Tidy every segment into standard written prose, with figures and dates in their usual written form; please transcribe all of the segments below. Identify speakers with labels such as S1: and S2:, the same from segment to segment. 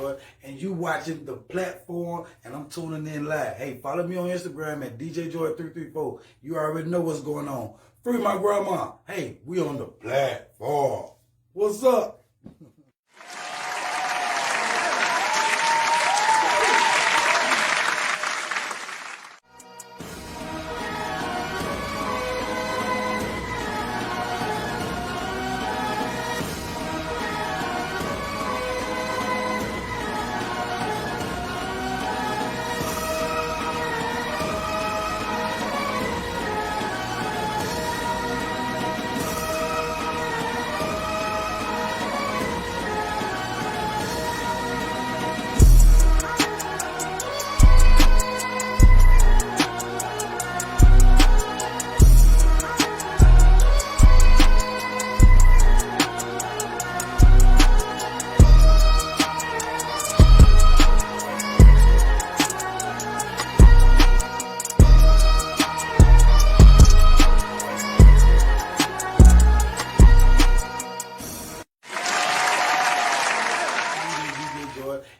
S1: Jordan, and you watching The Platform, and I'm tuning in live. Hey, follow me on Instagram at DJ Jordan334. You already know what's going on. Free my grandma. Hey, we on The Platform. What's up?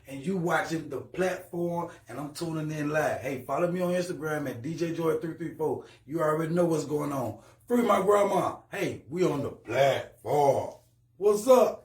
S1: And you watching The Platform, and I'm tuning in live. Hey, follow me on Instagram at DJ Jordan334. You already know what's going on. Free my grandma. Hey, we on The Platform. What's up?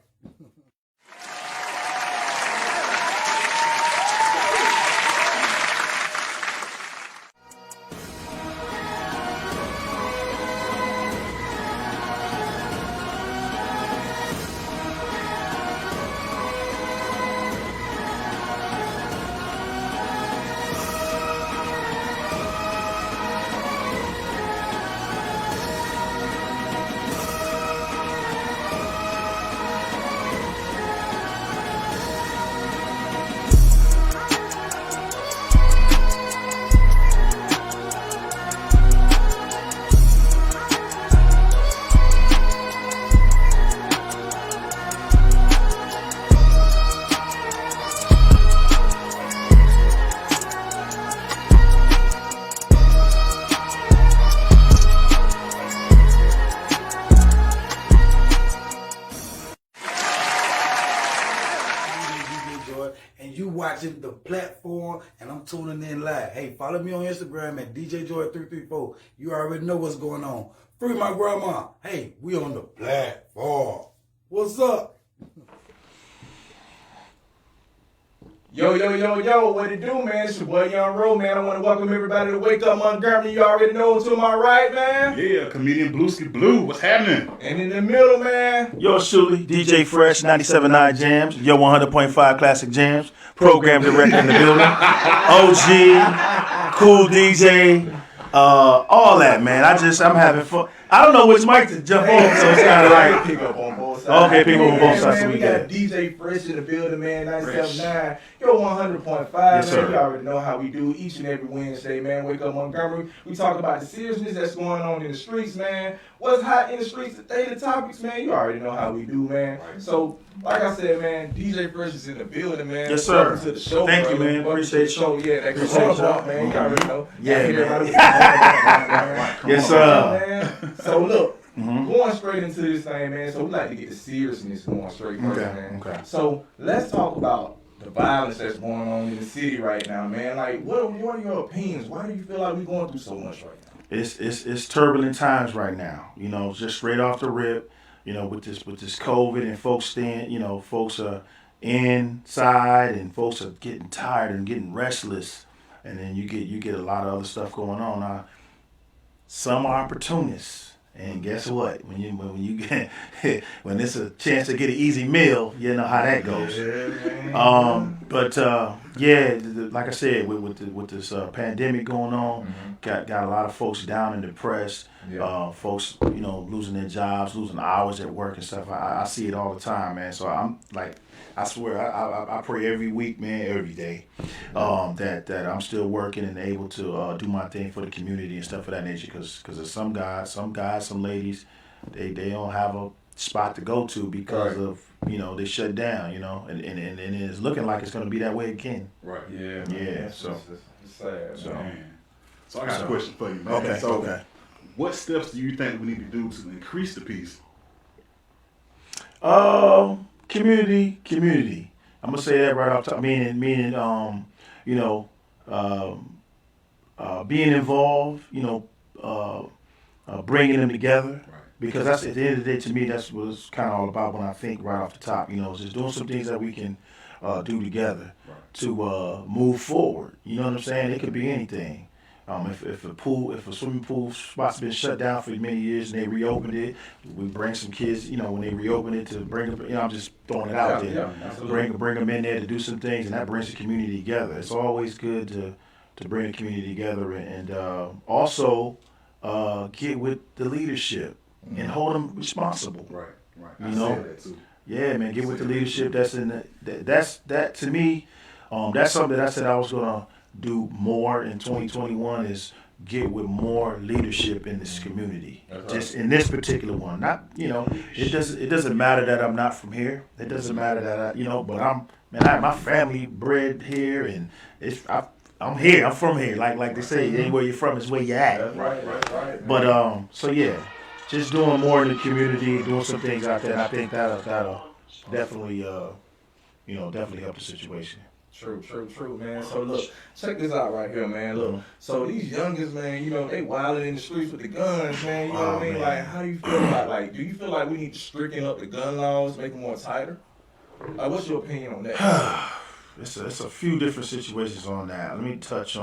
S1: And you watching The Platform, and I'm tuning in live. Hey, follow me on Instagram at DJ Jordan334. You already know what's going on. Free my grandma. Hey, we on The Platform. What's up?
S2: Yo, what it do, man? It's your boy YunRo, man. I want to welcome everybody to Wake Up Montgomery. You already know to my right, man.
S3: Yeah, comedian Blueski Blue. What's happening?
S2: And in the middle, man.
S4: Yo, Shuli, DJ Fresh, 97.9 JAMZ. Yo, 100.5 Classic JAMZ. Program director in the building. OG, cool DJ, all that, man. I'm having fun. I don't know which mic to jump on, so it's kind of like
S2: pick up on both sides.
S4: Okay, pick up on both sides.
S2: Man, we got DJ Fresh in the building, man. 97.9. Yo, 100.5.
S4: Yes,
S2: man.
S4: sir.
S2: You already know how we do each and every Wednesday, man. Wake Up Montgomery. We talk about the seriousness that's going on in the streets, man. What's hot in the streets today, the topics, man. You already know how we do, man. Right. So, like I said, man, DJ Fresh is in the building, man.
S4: Yes, sir.
S2: Welcome to the show,
S4: Thank
S2: brother.
S4: you, man.
S2: Welcome
S4: Appreciate
S2: to the show. Yeah, that
S4: Appreciate
S2: Corona
S4: y'all.
S2: bump, man. You already know.
S4: Yeah,
S2: man.
S4: Yes, sir.
S2: Man. So, look. Going straight into this thing, man. So we like to get the seriousness going straight first, man.
S4: Okay.
S2: So let's talk about the violence that's going on in the city right now, man. Like, what are your opinions? Why do you feel like we're going through so much right now?
S4: It's turbulent times right now. You know, just straight off the rip. You know, with this COVID and folks folks are inside and folks are getting tired and getting restless, and then you get a lot of other stuff going on. Some are opportunists. And guess what? When you get when it's a chance to get an easy meal, you know how that goes. Like I said, with this pandemic going on, got a lot of folks down and depressed. Yeah. Folks, losing their jobs, losing hours at work and stuff. I see it all the time, man. So I'm like, I swear, I pray every week, man, every day, that I'm still working and able to do my thing for the community and stuff of that nature. Because there's some guys, some ladies, they don't have a spot to go to because of they shut down, and it's looking like it's gonna be that way again.
S3: Right.
S2: Yeah.
S4: Yeah. So
S2: it's sad.
S3: So I got a question for you, man.
S4: Okay. Okay.
S3: What steps do you think we need to do to increase the peace?
S4: Community. I'm gonna say that right off top. Meaning, you know, being involved. Bringing them together. Because that's at the end of the day, to me, that's what it's kind of all about when I think right off the top. Just doing some things that we can do together to move forward. You know what I'm saying? It could be anything. If a swimming pool spot's been shut down for many years and they reopened it, we bring some kids. When they reopen it to bring them. I'm just throwing it out there. Bring them in there to do some things, and that brings the community together. It's always good to bring the community together and also get with the leadership. And hold them responsible.
S3: Right.
S4: I said that too. Yeah, man. Get with the leadership. That's that to me. That's something that I said I was gonna do more in 2021 is get with more leadership in this community. Just in this particular one. Not it doesn't matter that I'm not from here. It doesn't matter that but my family bred here and I'm here. I'm from here. Like they say, anywhere you're from is where you're at.
S2: Right.
S4: But so yeah. Just doing more in the community, doing some things out there, and I think that'll definitely, definitely help the situation.
S2: True, man. So look, check this out right here, man. Look, so these youngins, man, they wilding in the streets with the guns, man. You know what I mean? Man. Like, how do you feel about do you feel like we need to strengthen up the gun laws, make them more tighter? What's your opinion on that?
S4: It's a few different situations on that. Let me just touch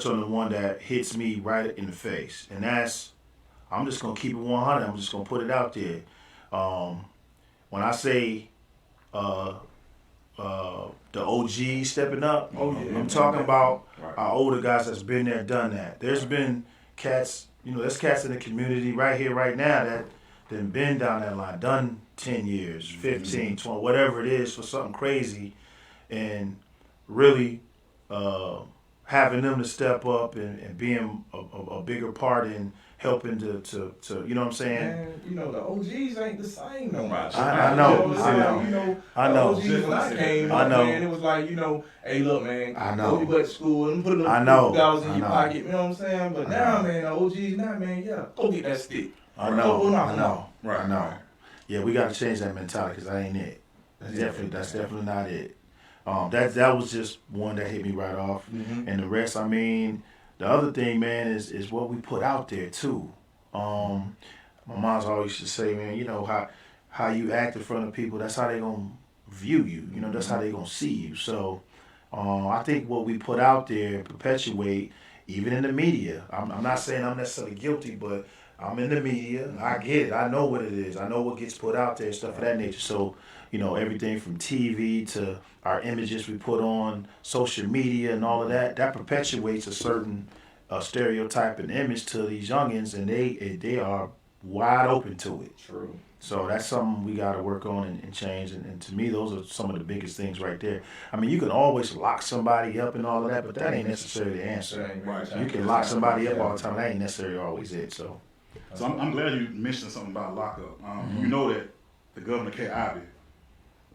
S4: on the one that hits me right in the face, and that's. I'm just going to keep it 100. I'm just going to put it out there. When I say the OG stepping up, I'm talking about our older guys that's been there, done that. There's been cats, there's cats in the community right here, right now that been down that line, done 10 years, 15, 20, whatever it is for something crazy, and really having them to step up and being a bigger part in helping to you know what I'm saying?
S2: Man, the OGs ain't the same no more.
S4: I know.
S2: The OGs when I came up, man, it was like, hey, look, man, go to butt school and put a little $50 in your pocket, you know what I'm saying? But now, man, the OGs now, man, go get that stick.
S4: I know. Yeah, we got to change that mentality because that ain't it. That's definitely not it. That was just one that hit me right off, and the rest, the other thing, man, is what we put out there too. My mom's always used to say, man, how you act in front of people, that's how they gonna view you. That's how they gonna see you. So, I think what we put out there perpetuate, even in the media. I'm not saying I'm necessarily guilty, but I'm in the media. I get it. I know what it is. I know what gets put out there, stuff of that nature. So, everything from TV to our images we put on social media and all of that perpetuates a certain stereotype and image to these youngins, and they are wide open to it.
S2: True.
S4: So that's something we got to work on and change. And to me, those are some of the biggest things right there. You can always lock somebody up and all of that, but that ain't necessarily the answer. You can lock somebody up all the time. That ain't necessarily always it. So
S3: I'm glad you mentioned something about lockup. You know that the Governor K. Ivey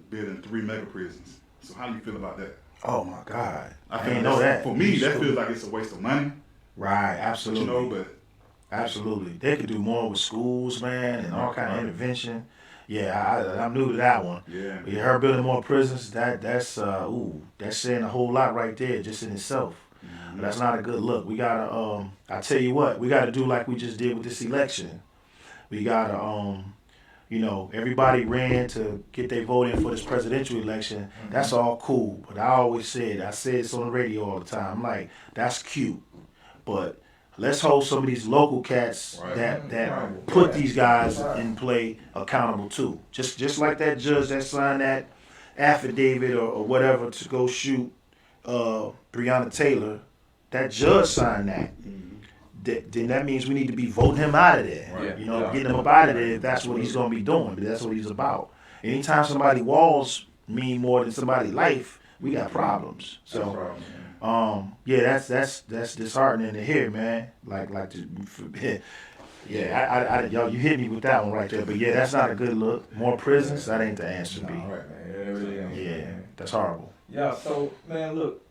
S3: building 3 mega prisons. So how do you feel about that?
S4: Oh my God!
S3: I
S4: didn't know that.
S3: For me, that feels like it's a waste of money.
S4: Right, absolutely.
S3: But
S4: absolutely, they could do more with schools, man, and all kind of intervention. Yeah, I'm new to that one.
S3: Yeah.
S4: You heard building more prisons. That's saying a whole lot right there, just in itself. But that's not a good look. We gotta I tell you what, we gotta do like we just did with this election. We gotta everybody ran to get their vote in for this presidential election. That's all cool. But I say this on the radio all the time. I'm like, that's cute. But let's hold some of these local cats that put these guys in play accountable too. Just like that judge that signed that affidavit or whatever to go shoot Breonna Taylor. That judge signed that. Then that means we need to be voting him out of there. Getting him up out of there if that's what he's going to be doing. But that's what he's about. Anytime somebody walls mean more than somebody's life, we got problems. So, that's disheartening to hear, man. Y'all, you hit me with that one right there. But that's not a good look. More prisons, that ain't the answer, B. That's horrible.
S2: Yeah. So, man, look.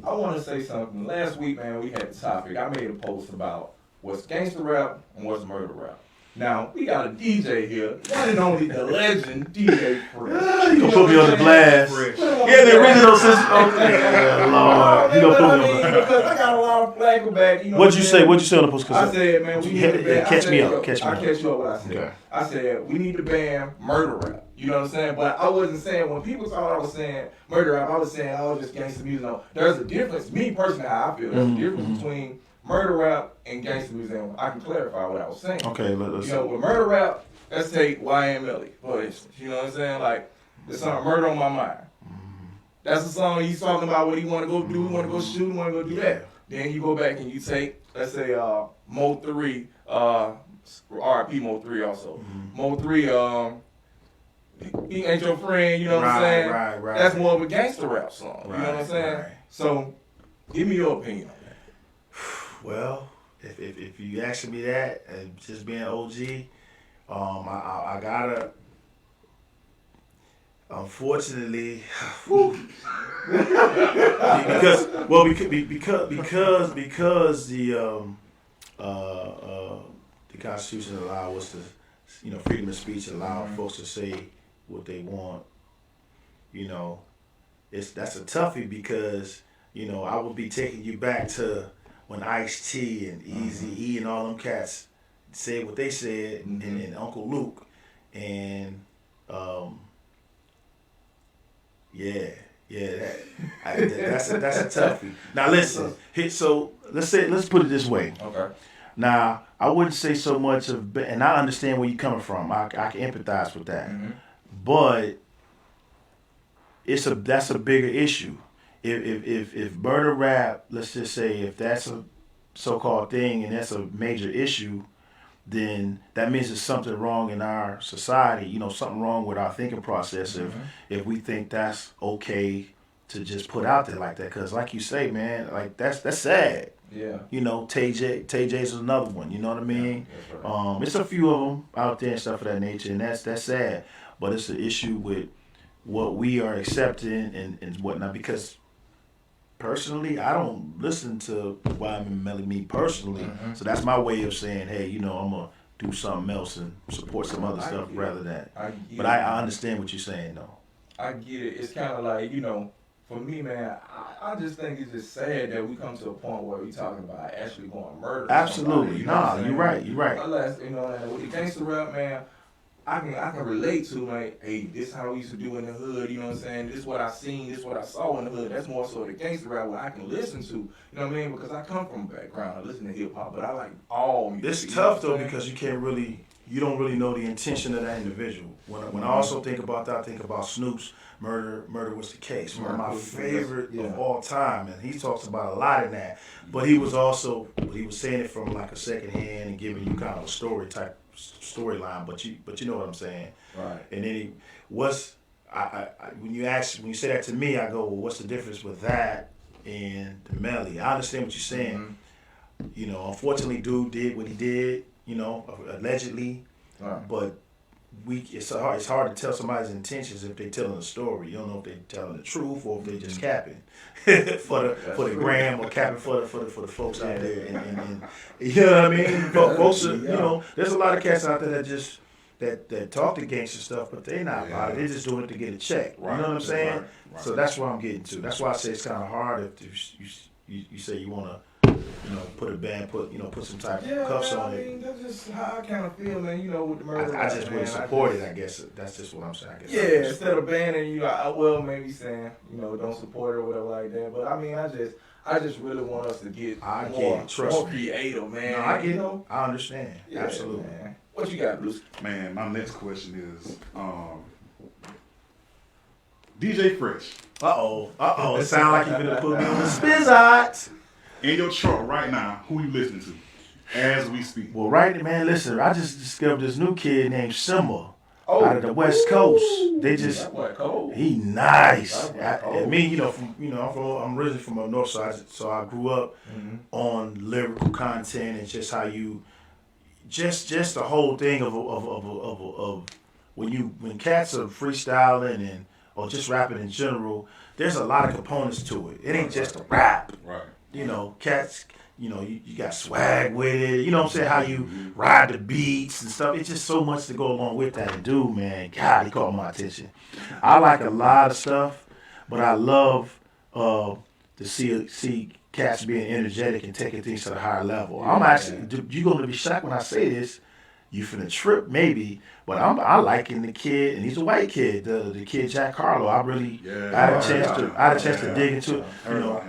S2: I want to say something. Last week, man, we had the topic. I made a post about what's gangster rap and what's murder rap. Now, we got a DJ here, one and only the legend, DJ Fresh.
S4: You gonna put me on the blast. Yeah, the original system. Oh, Lord. You gonna put me on the blast.
S2: Because I got a lot of flag back. You know
S4: What'd you say? What'd you say on the post?
S2: I said, man, we need to ban.
S4: Catch me up.
S2: I'll catch you up what I said.
S4: Okay.
S2: I said, we need to ban murder rap. You know what I'm saying? But I wasn't saying, when people thought I was saying murder rap, I was saying, oh, just gangster music. No, there's a difference. Me personally, how I feel, there's a difference between murder rap and gangster music. And I can clarify what I was saying.
S4: Okay, let's.
S2: You know, with murder rap, let's take YNMLE, for instance. You know what I'm saying? Like, the song Murder on My Mind. That's the song he's talking about what he want to go do. He want to go shoot, he want to go do that. Then you go back and you take, let's say, Mo 3, R.I.P. Mo 3 also. Mo 3, he ain't your friend, you know what I'm saying?
S4: Right.
S2: That's more of a gangster rap song. You know what I'm saying?
S4: Right.
S2: So, give me your opinion on that.
S4: Well, if you asking me that, and just being OG, I gotta. Unfortunately, because the Constitution allows us to, freedom of speech allow folks to say what they want. That's a toughie because I would be taking you back to when Ice-T and Eazy-E and all them cats said what they said, and Uncle Luke, and that's a toughie. Now listen, so let's put it this way.
S2: Okay.
S4: Now I wouldn't say so much of, and I understand where you're coming from. I can empathize with that, but that's a bigger issue. If murder rap, let's just say, if that's a so-called thing and that's a major issue, then that means there's something wrong in our society. Something wrong with our thinking process if we think that's okay to just put out there like that. Because like you say, man, like that's sad.
S2: Yeah.
S4: Tay J's is another one. You know what I mean?
S2: Yeah, right.
S4: It's a few of them out there and stuff of that nature, and that's sad. But it's an issue with what we are accepting and whatnot. Because personally, I don't listen to YNMLE, me personally. So that's my way of saying, hey, I'm gonna do something else and support some other stuff rather than. But I understand what you're saying, though.
S2: I get it. It's kind of like, for me, man, I just think it's just sad that we come to a point where we talking about actually going to murder.
S4: Absolutely.
S2: Somebody,
S4: You're right. You're right.
S2: Unless, with the gangster rap, man, I can relate to, like, hey, this is how we used to do in the hood, you know what I'm saying? This is what I seen, this is what I saw in the hood. That's more so the gangster rap where I can listen to, you know what I mean? Because I come from a background, I listen to hip hop, but I like all music.
S4: It's tough though because you don't really know the intention of that individual. When I also think about that, I think about Snoop's Murder Was the Case, one of my favorite of all time, and he talks about a lot in that. But he was saying it from like a second hand and giving you kind of a storyline, but you know what I'm saying,
S2: right?
S4: And then when you say that to me, I go, well, what's the difference with that and the Melly? I understand what you're saying. Unfortunately, dude did what he did, allegedly,
S2: right.
S4: But it's hard to tell somebody's intentions if they're telling a story. You don't know if they're telling the truth or if they're just capping for the gram or capping for the folks out there. And you know what I mean? Folks, there's a lot of cats out there that just that talk the gangster stuff, but they're not about it. They're just doing it to get a check. Right. You know what I'm saying? Right. So that's what I'm getting to. That's why I say it's kind of hard if you say you want to. Put a band, put some type of cuffs on it.
S2: That's just how I kind of feel, man. With the murder.
S4: I just wouldn't support it. I guess that's just what I'm saying.
S2: Instead of banning you, maybe saying don't support it or whatever like that. But I just really want us to get more creative, man.
S4: No, I get it. I understand.
S2: Yeah,
S4: absolutely.
S2: Man. What you got, Blueski?
S3: Man, my next question is, DJ Fresh.
S4: It sounds like you're gonna put me on the spizzot.
S3: In your truck right now, who you listening to as we speak?
S4: Well, man, listen, I just discovered this new kid named Simba out of the West Coast. They just, he nice. I'm originally from the north side, so I grew up on lyrical content and just how you, just the whole thing of when cats are freestyling or just rapping in general, there's a lot of components to it. It ain't just a rap.
S3: Right.
S4: Cats, you know, you got swag with it. You know what I'm saying? How you ride the beats and stuff. It's just so much to go along with that. And dude, man, God, he caught my attention. I like a lot of stuff, but I love to see cats being energetic and taking things to the higher level. I'm actually, you're going to be shocked when I say this. You finna trip maybe, but I liking the kid, and he's a white kid, the kid Jack Harlow. I really had a chance to dig into it, you know,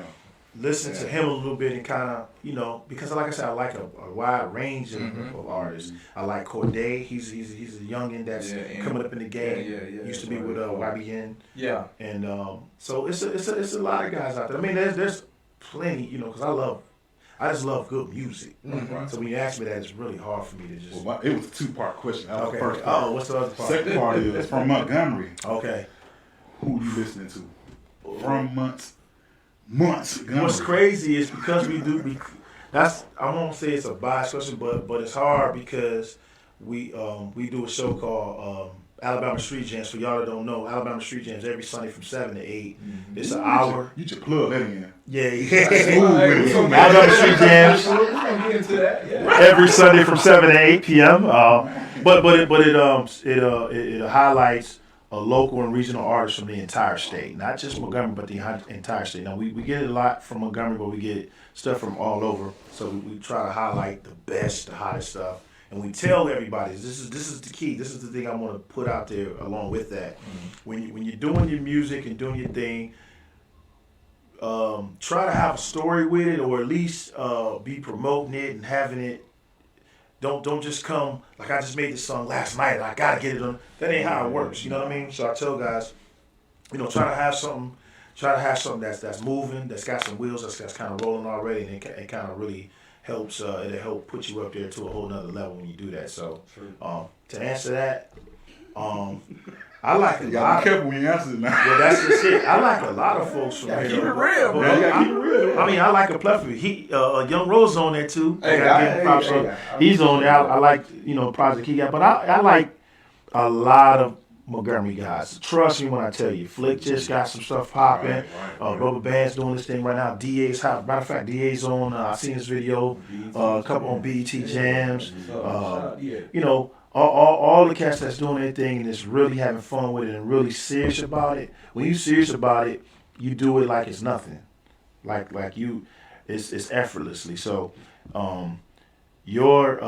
S4: listen to him a little bit and kind of, you know, because like I said, I like a wide range of artists. I like Corday. He's a youngin that's coming up in the game. Used to be with YBN. Yeah. And so it's a lot of guys out there. I mean, there's plenty, you know, because I just love good music. Mm-hmm. So when you ask me that, it's really hard for me to just.
S3: Well, it was a 2-part question. That was
S4: okay.
S3: The first part.
S4: Oh, what's the other part?
S3: Second part is from Montgomery.
S4: Okay.
S3: Who you listening to? From months. Montgomery.
S4: What's crazy is because that's, I won't say it's a biased question, but it's hard because we do a show called Alabama Street Jams. For y'all that don't know, Alabama Street Jams every Sunday from 7 to 8. Mm-hmm. It's an hour.
S3: You should plug that in.
S4: Yeah. Alabama Street Jams.
S2: We're gonna get into that. Yeah.
S4: Every Sunday from 7 to 8 p.m. But it highlights a local and regional artists from the entire state, not just Montgomery, but the entire state. Now we get a lot from Montgomery, but we get stuff from all over. So we try to highlight the best, the hottest stuff. And we tell everybody, this is the key. This is the thing I want to put out there along with that. Mm-hmm. When you're doing your music and doing your thing, try to have a story with it, or at least be promoting it and having it. Don't just come like I just made this song last night and I gotta get it on. That ain't how it works. You know what I mean? So I tell guys, you know, try to have something that's moving, that's got some wheels, that's kind of rolling already, and it kind of really helps. It'll help put you up there to a whole nother level when you do that. So to answer that, I like a lot.
S3: Be careful when you answer it now.
S4: Well, that's just it. I like a lot of folks from here.
S2: Keep it real, bro.
S3: Keep it real.
S4: I mean, I like a plethora. YunRo's on there too. He's on there. I like, you know, project he got, but I like a lot of Montgomery guys. Trust me when I tell you, Flick just got some stuff popping. Rubber Band's doing this thing right now. DA's hot. Matter of fact, DA's on. I seen his video. A couple on BET Jams. You know. All the cats that's doing their thing and is really having fun with it and really serious about it. When you serious about it, you do it like it's nothing, like you, it's effortlessly. So, when you're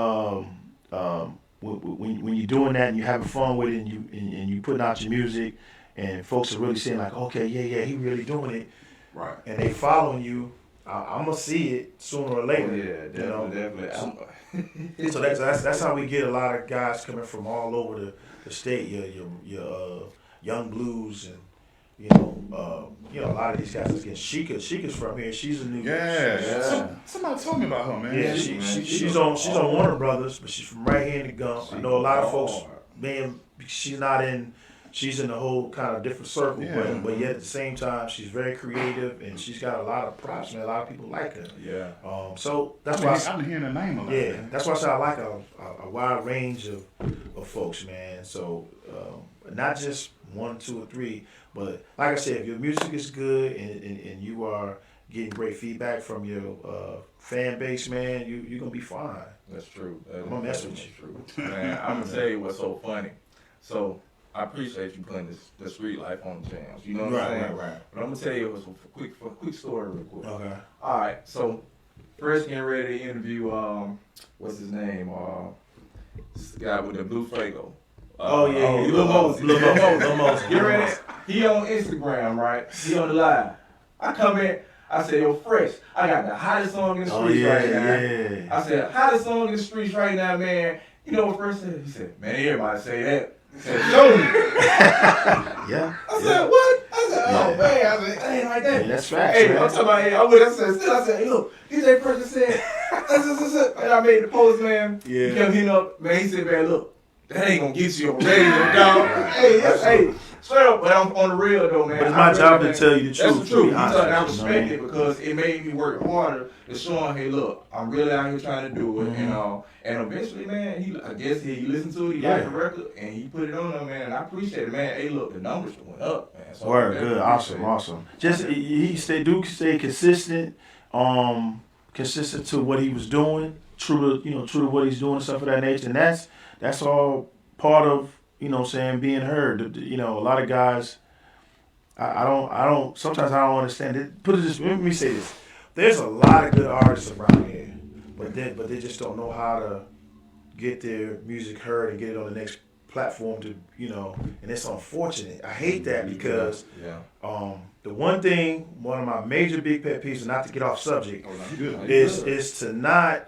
S4: doing that and you're having fun with it and you putting out your music and folks are really saying like, okay, yeah, he really doing it, right? And they following you. I'm gonna see it sooner or later. Oh, yeah, definitely. So that's how we get a lot of guys coming from all over the state. Your Young Blues and you know a lot of these guys. Again, Sheikah's from here. She's a new.
S3: Yeah. Somebody told me about her, man.
S4: Yeah, she's on Warner Brothers, but she's from right here in the Gump. I know a lot of folks. Man, she's in a whole kind of different circle, but yet at the same time, she's very creative and she's got a lot of props, man. A lot of people like her. Yeah. So that's why
S3: I've been hearing her name a lot.
S4: Yeah, that's why I say I like a wide range of folks, man. So not just 1, 2, or 3, but like I said, if your music is good and you are getting great feedback from your fan base, man, you're gonna be fine.
S2: That's true.
S4: I'm gonna mess with you.
S2: Man, I'm gonna tell you what's so funny. So I appreciate you putting the street life on the jams. You know what I'm saying? Right. But I'm gonna tell you a quick story real quick. Okay. All right. So first getting ready to interview what's his name? This guy with the blue Fuego. Lil Moses. Get ready. He on Instagram, right? He on the live. I come in. I said, yo, Fresh, I got the hottest song in the streets right now. Yeah. I said, hottest song in the streets right now, man. You know what Fresh said? He said, man, everybody say that. He said, show me.
S4: Yeah.
S2: I said, what? I said, oh, man. I said, I ain't like that.
S4: Yeah, that's facts,
S2: hey,
S4: man.
S2: I'm talking about, I said, hey, look, DJ Fresh just said, and I made the post, man. Yeah. He kept hitting up, man. He said, man, look, that ain't gonna get you on the radio, dog. Hey, straight up, but I'm on the real though, man.
S4: But it's my job to tell you the truth.
S2: That's the truth. I respect it because it made me work harder to show him, hey, look, I'm really out here trying to do it, and eventually, man, I guess he listened to it, he liked the record, and he put it on there, man. And I appreciate it, man. Hey, look, the numbers went up, man. So
S4: good, awesome. Just stay consistent. consistent to what he was doing, true to what he's doing and stuff of that nature. And that's all part of, being heard. A lot of guys, sometimes I don't understand it. Let me say this. There's a lot of good artists around here, but they just don't know how to get their music heard and get it on the next platform to, and it's unfortunate. I hate that because the one of my major big pet peeves, and not to get off subject, is to not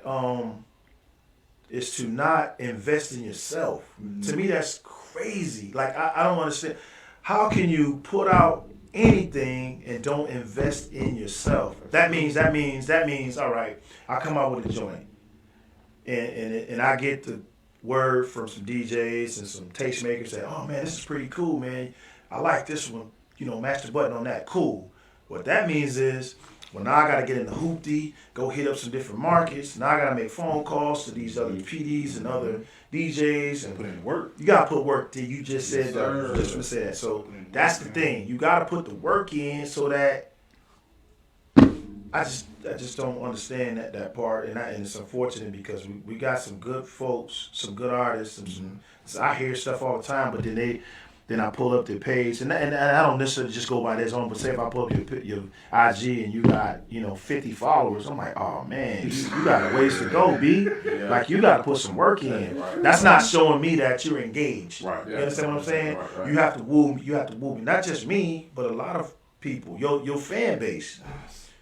S4: invest in yourself. Mm-hmm. To me, that's crazy. Like I don't understand. How can you put out anything and don't invest in yourself? That means. All right, I come out with a joint, and I get the word from some DJs and some tastemakers say, "Oh man, this is pretty cool, man. I like this one. Match the button on that. Cool." What that means is, well, now I got to get in the hoopty, go hit up some different markets. Now I got to make phone calls to these other PDs and other DJs and
S3: put in work.
S4: You got to put work. You just said that. Just want to say that. So that's the thing. You got to put the work in so that. I just don't understand that part, and it's unfortunate because we got some good folks, some good artists. So I hear stuff all the time, but then I pull up their page, and I don't necessarily just go by their own. But say if I pull up your IG and you got 50 followers, I'm like, oh man, you got a ways to go, B. Yeah. Like you got to put some work in. Right. That's not showing me that you're engaged. Right. You understand what I'm saying? Right. You have to woo me. Not just me, but a lot of people. Your fan base.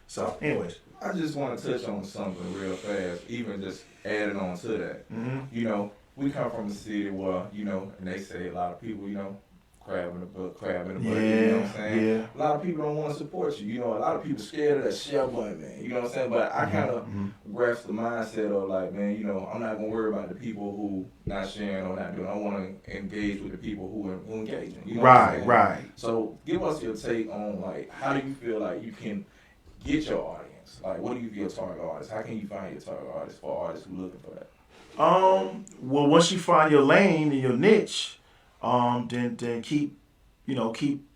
S4: So, anyways,
S2: I just want to touch on something real fast, even just adding on to that. Mm-hmm. We come from a city where, and they say a lot of people, crab in the butt, you know what I'm saying? Yeah. A lot of people don't want to support you. A lot of people scared of that share button, man. You know what I'm saying? But I kind of grasp the mindset of like, man, I'm not going to worry about the people who not sharing or not doing. I want to engage with the people who engage.
S4: Right.
S2: So give us your take on, like, how do you feel like you can get your audience? Like, what do you feel target artists? How can you find your target artists for artists who looking for that?
S4: Well, once you find your lane and your niche, then keep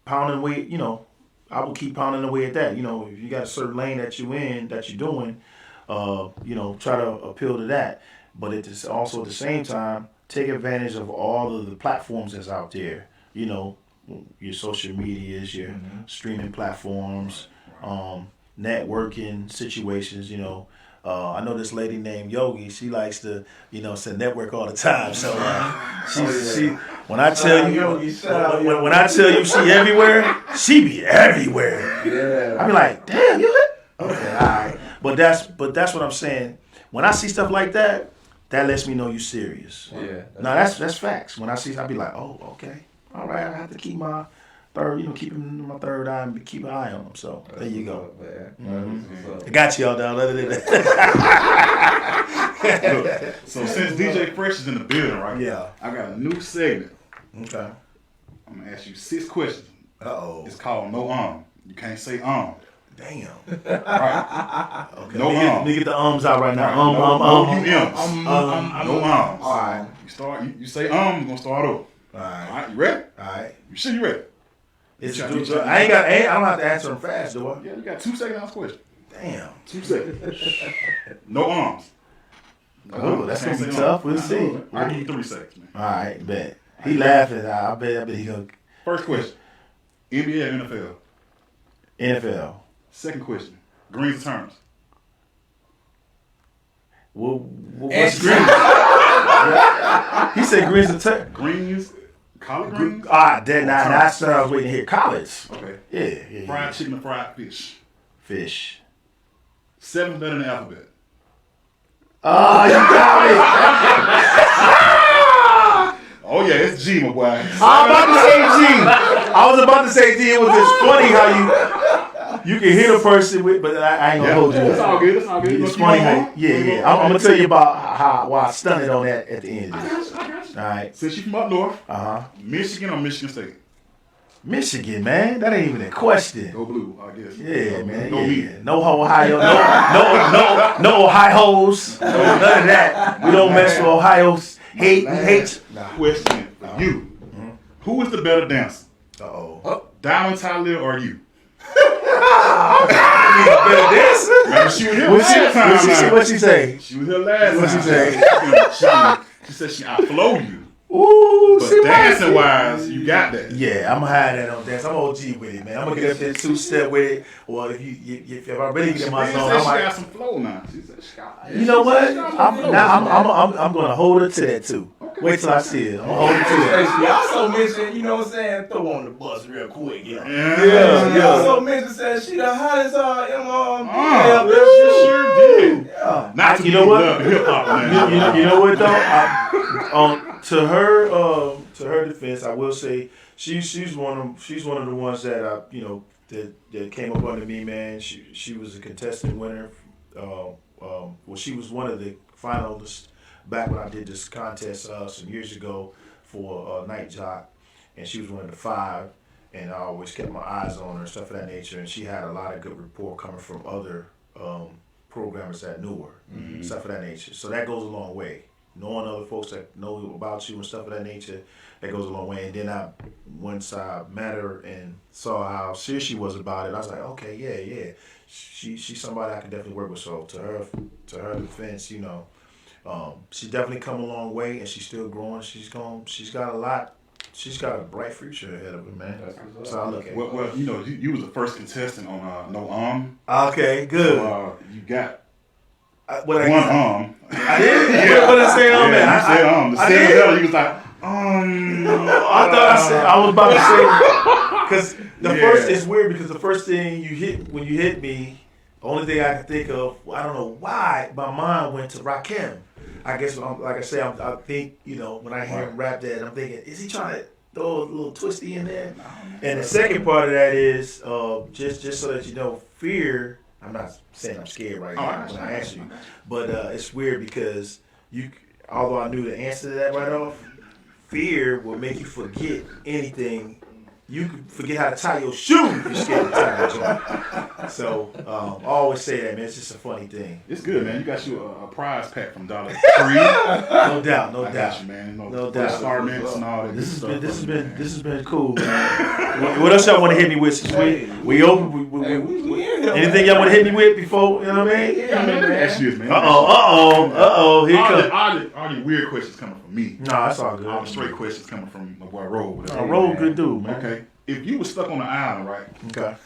S4: pounding away. I will keep pounding away at that. If you got a certain lane that you're in, that you're doing, try to appeal to that. But it's also at the same time, take advantage of all of the platforms that's out there. Your social medias, your streaming platforms, networking situations, I know this lady named Yogi. She likes to, say network all the time. So she when I tell you, when I tell you she everywhere, she be everywhere. Yeah. I be like, damn, you hit? Okay, all right. But that's what I'm saying. When I see stuff like that, that lets me know you serious. Yeah. No, that's facts. When I see, I be like, oh, okay, all right. I have to keep my keep him in my third eye and keep an eye on him. So there you go. I got y'all down. Other than that.
S3: Look, so since DJ Fresh is in the building, right?
S4: Yeah.
S3: I got a new segment.
S4: Okay.
S3: I'm gonna ask you 6 questions. It's called No You can't say
S4: Damn.
S3: Right.
S4: Okay.
S3: No
S4: Let me get the ums out right now.
S3: No ums.
S4: All right.
S3: You start. You say you're gonna start over.
S4: All right.
S3: All right. You ready?
S4: All right.
S3: You sure you ready?
S4: I don't have to answer them fast, do I?
S3: Yeah, you got 2 seconds to ask question.
S4: Damn.
S3: 2 seconds. No arms.
S4: Oh, that's gonna be tough. We'll see.
S3: I'll give you 3 seconds, man.
S4: All right, bet. He laughing. I bet he gonna.
S3: First question. NBA or NFL?
S4: NFL.
S3: Second question. Greens or terms?
S4: What's greens? He said greens or terms.
S3: Greens. Collard greens?
S4: That's what I was waiting to hear. College.
S3: Okay.
S4: Yeah.
S3: Fried chicken or fried fish?
S4: Fish.
S3: 7th letter in the alphabet.
S4: Oh, you got me.
S3: Oh yeah, it's G, my boy.
S4: I was about to say G. It was just funny how you can hit a person with, but I ain't gonna hold you.
S3: It's all good.
S4: It's funny how, yeah. I'm gonna tell you about why I stunned it on that at the end.
S3: I got you.
S4: All right.
S3: Since you from up north,
S4: Michigan
S3: or Michigan State?
S4: Michigan, man. That ain't even a question.
S3: Go blue, I guess.
S4: Yeah, man. Yeah. No Ohio. No Ohio's. None of that. We don't mess with Ohio's. Hate.
S3: Question for you. Who is the better dancer?
S4: Uh-oh.
S3: Diamond Tyler or you? Man, she was here last time.
S4: What she say?
S3: She was here last time.
S4: What she say?
S3: She said she outflowed you.
S4: Ooh,
S3: But dancing wise, you got that.
S4: Yeah, I'm gonna have that on dance. I'm OG with it, man. I'm gonna get up there 2-step with it. Or if I really get in my zone, I
S3: She
S4: might.
S3: got some flow now. She said she got.
S4: You know what? I'm gonna hold her to that too. Okay. Wait till I see it. I'm gonna hold her to that.
S2: She also mentioned, you know what I'm saying, throw on the bus real quick.
S3: Yeah.
S2: She also mentioned said she the hottest
S3: She sure did.
S2: Yeah.
S3: Not to
S4: you know what?
S3: Hip hop, man.
S4: You know what though? To her defense, I will say she's one of the ones that that came up under me, man. She was a contestant winner. She was one of the finalists back when I did this contest some years ago for Night Jock, and she was one of the 5. And I always kept my eyes on her and stuff of that nature. And she had a lot of good rapport coming from other programmers that knew her, stuff of that nature. So that goes a long way. Knowing other folks that know about you and stuff of that nature, that goes a long way. And then once I met her and saw how serious she was about it, I was like, okay, yeah. She's somebody I can definitely work with. So to her defense, she's definitely come a long way, and she's still growing. She's got a lot. She's got a bright future ahead of her, man. That's how I look at it.
S3: Well, you was the first contestant on No
S4: Okay, good.
S3: So, you got
S4: one
S3: arm.
S4: I did. What I say on
S3: Yeah,
S4: that?
S3: you said The same level, you was like,
S4: I thought I was about to say because first it's weird because the first thing when you hit me, the only thing I could think of, I don't know why, my mind went to Rakim. I guess like I say, I think when I hear him rap that, I'm thinking, is he trying to throw a little twisty in there? And the second part of that is just so that you know, fear. I'm not saying I'm scared right now when I ask you, but it's weird because although I knew the answer to that right off, fear will make you forget anything. You can forget how to tie your shoe if you're scared to tie your joint. So I always say that, man. It's just a funny thing.
S3: It's good, man. You got you a prize pack from Dollar Tree.
S4: No doubt.
S3: I got you, man.
S4: No doubt.
S3: Star Mints and all that.
S4: This has been cool, man. What else y'all want to hit me with? Since we open. We anything y'all want to hit me with before? You know what I mean?
S3: Yeah, man. Let me ask you this, man.
S4: Here comes.
S3: All the weird questions coming from me.
S4: No, that's all good.
S3: All the straight questions coming from my boy Ro.
S4: Ro, good dude, man.
S3: Okay. If you were stuck on an island, right?
S4: Okay.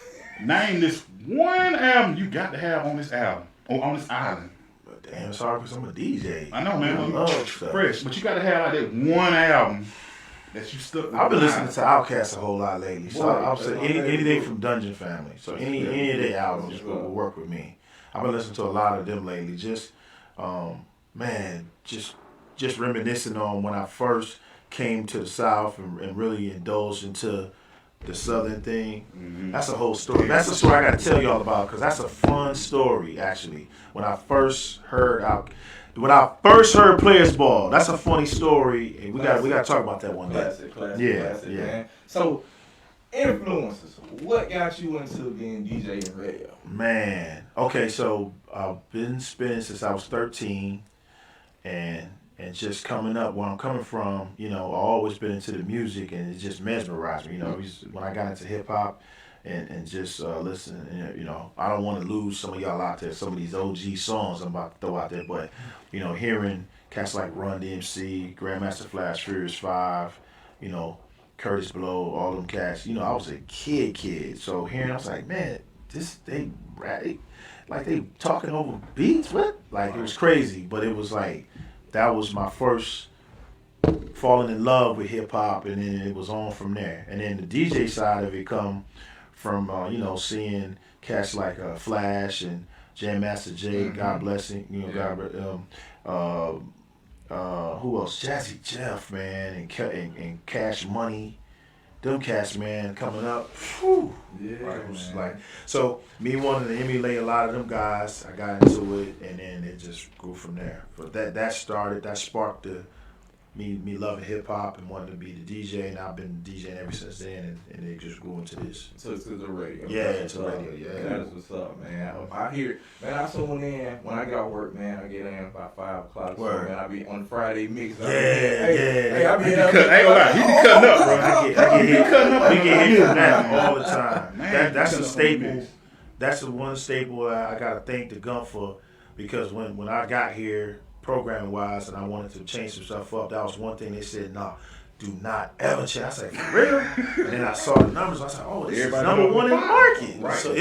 S3: Name this one album you got to have on this album, on this island.
S4: Damn, it's hard because I'm a DJ.
S3: I know, man.
S4: I love stuff.
S3: Fresh, but you got to have like that one album that you stuck with.
S4: I've been listening to Outkast a whole lot lately, so I'll say anything from Dungeon Family. So any of their albums will work with me. I've been listening to a lot of them lately. Just reminiscing on when I first came to the South and really indulged into the Southern thing. Mm-hmm. That's a whole story. That's a story I got to tell y'all about because that's a fun story, actually. When I first heard Players Ball, that's a funny story, and we got to talk about that one day.
S2: Classic, man. So, influences. What got you into being DJ and radio?
S4: Man, okay, so I've been spinning since I was 13, and just coming up where I'm coming from, I've always been into the music, and it just mesmerized me. When I got into hip hop and just listening, I don't want to lose some of y'all out there, some of these OG songs I'm about to throw out there, but hearing cats like Run DMC, Grandmaster Flash, Furious 5, Curtis Blow, all them cats. I was a kid. So hearing, I was like, man, they talking over beats. What? Like, it was crazy, but it was like. That was my first falling in love with hip hop, and then it was on from there. And then the DJ side of it come from seeing cats like Flash and Jam Master Jay, mm-hmm. God bless him. Who else? Jazzy Jeff, man, and Cash Money. Them cats, man, coming up. Whew. Yeah, it was like so. Me wanting to emulate a lot of them guys, I got into it, and then it just grew from there. But that sparked me loving hip hop and wanting to be the DJ, and I've been DJing ever since then, and it just grew into this.
S2: So to the radio.
S4: Yeah, to the radio. Yeah,
S2: that is what's up, man. I hear, man. I tune in when I got work, man. I get in about 5 o'clock. So, man, I be on Friday mix. Hey, I be
S3: he be cutting up, bro.
S4: We get hit from that all the time. Man, that's a staple. that's the one staple I gotta thank the Gump for, because when I got here, programming wise, and I wanted to change some stuff up, that was one thing they said, nah, do not ever change. I said, for real? And then I saw the numbers. I said, oh, this
S3: Everybody
S4: is number one in the market.
S3: Right.
S4: So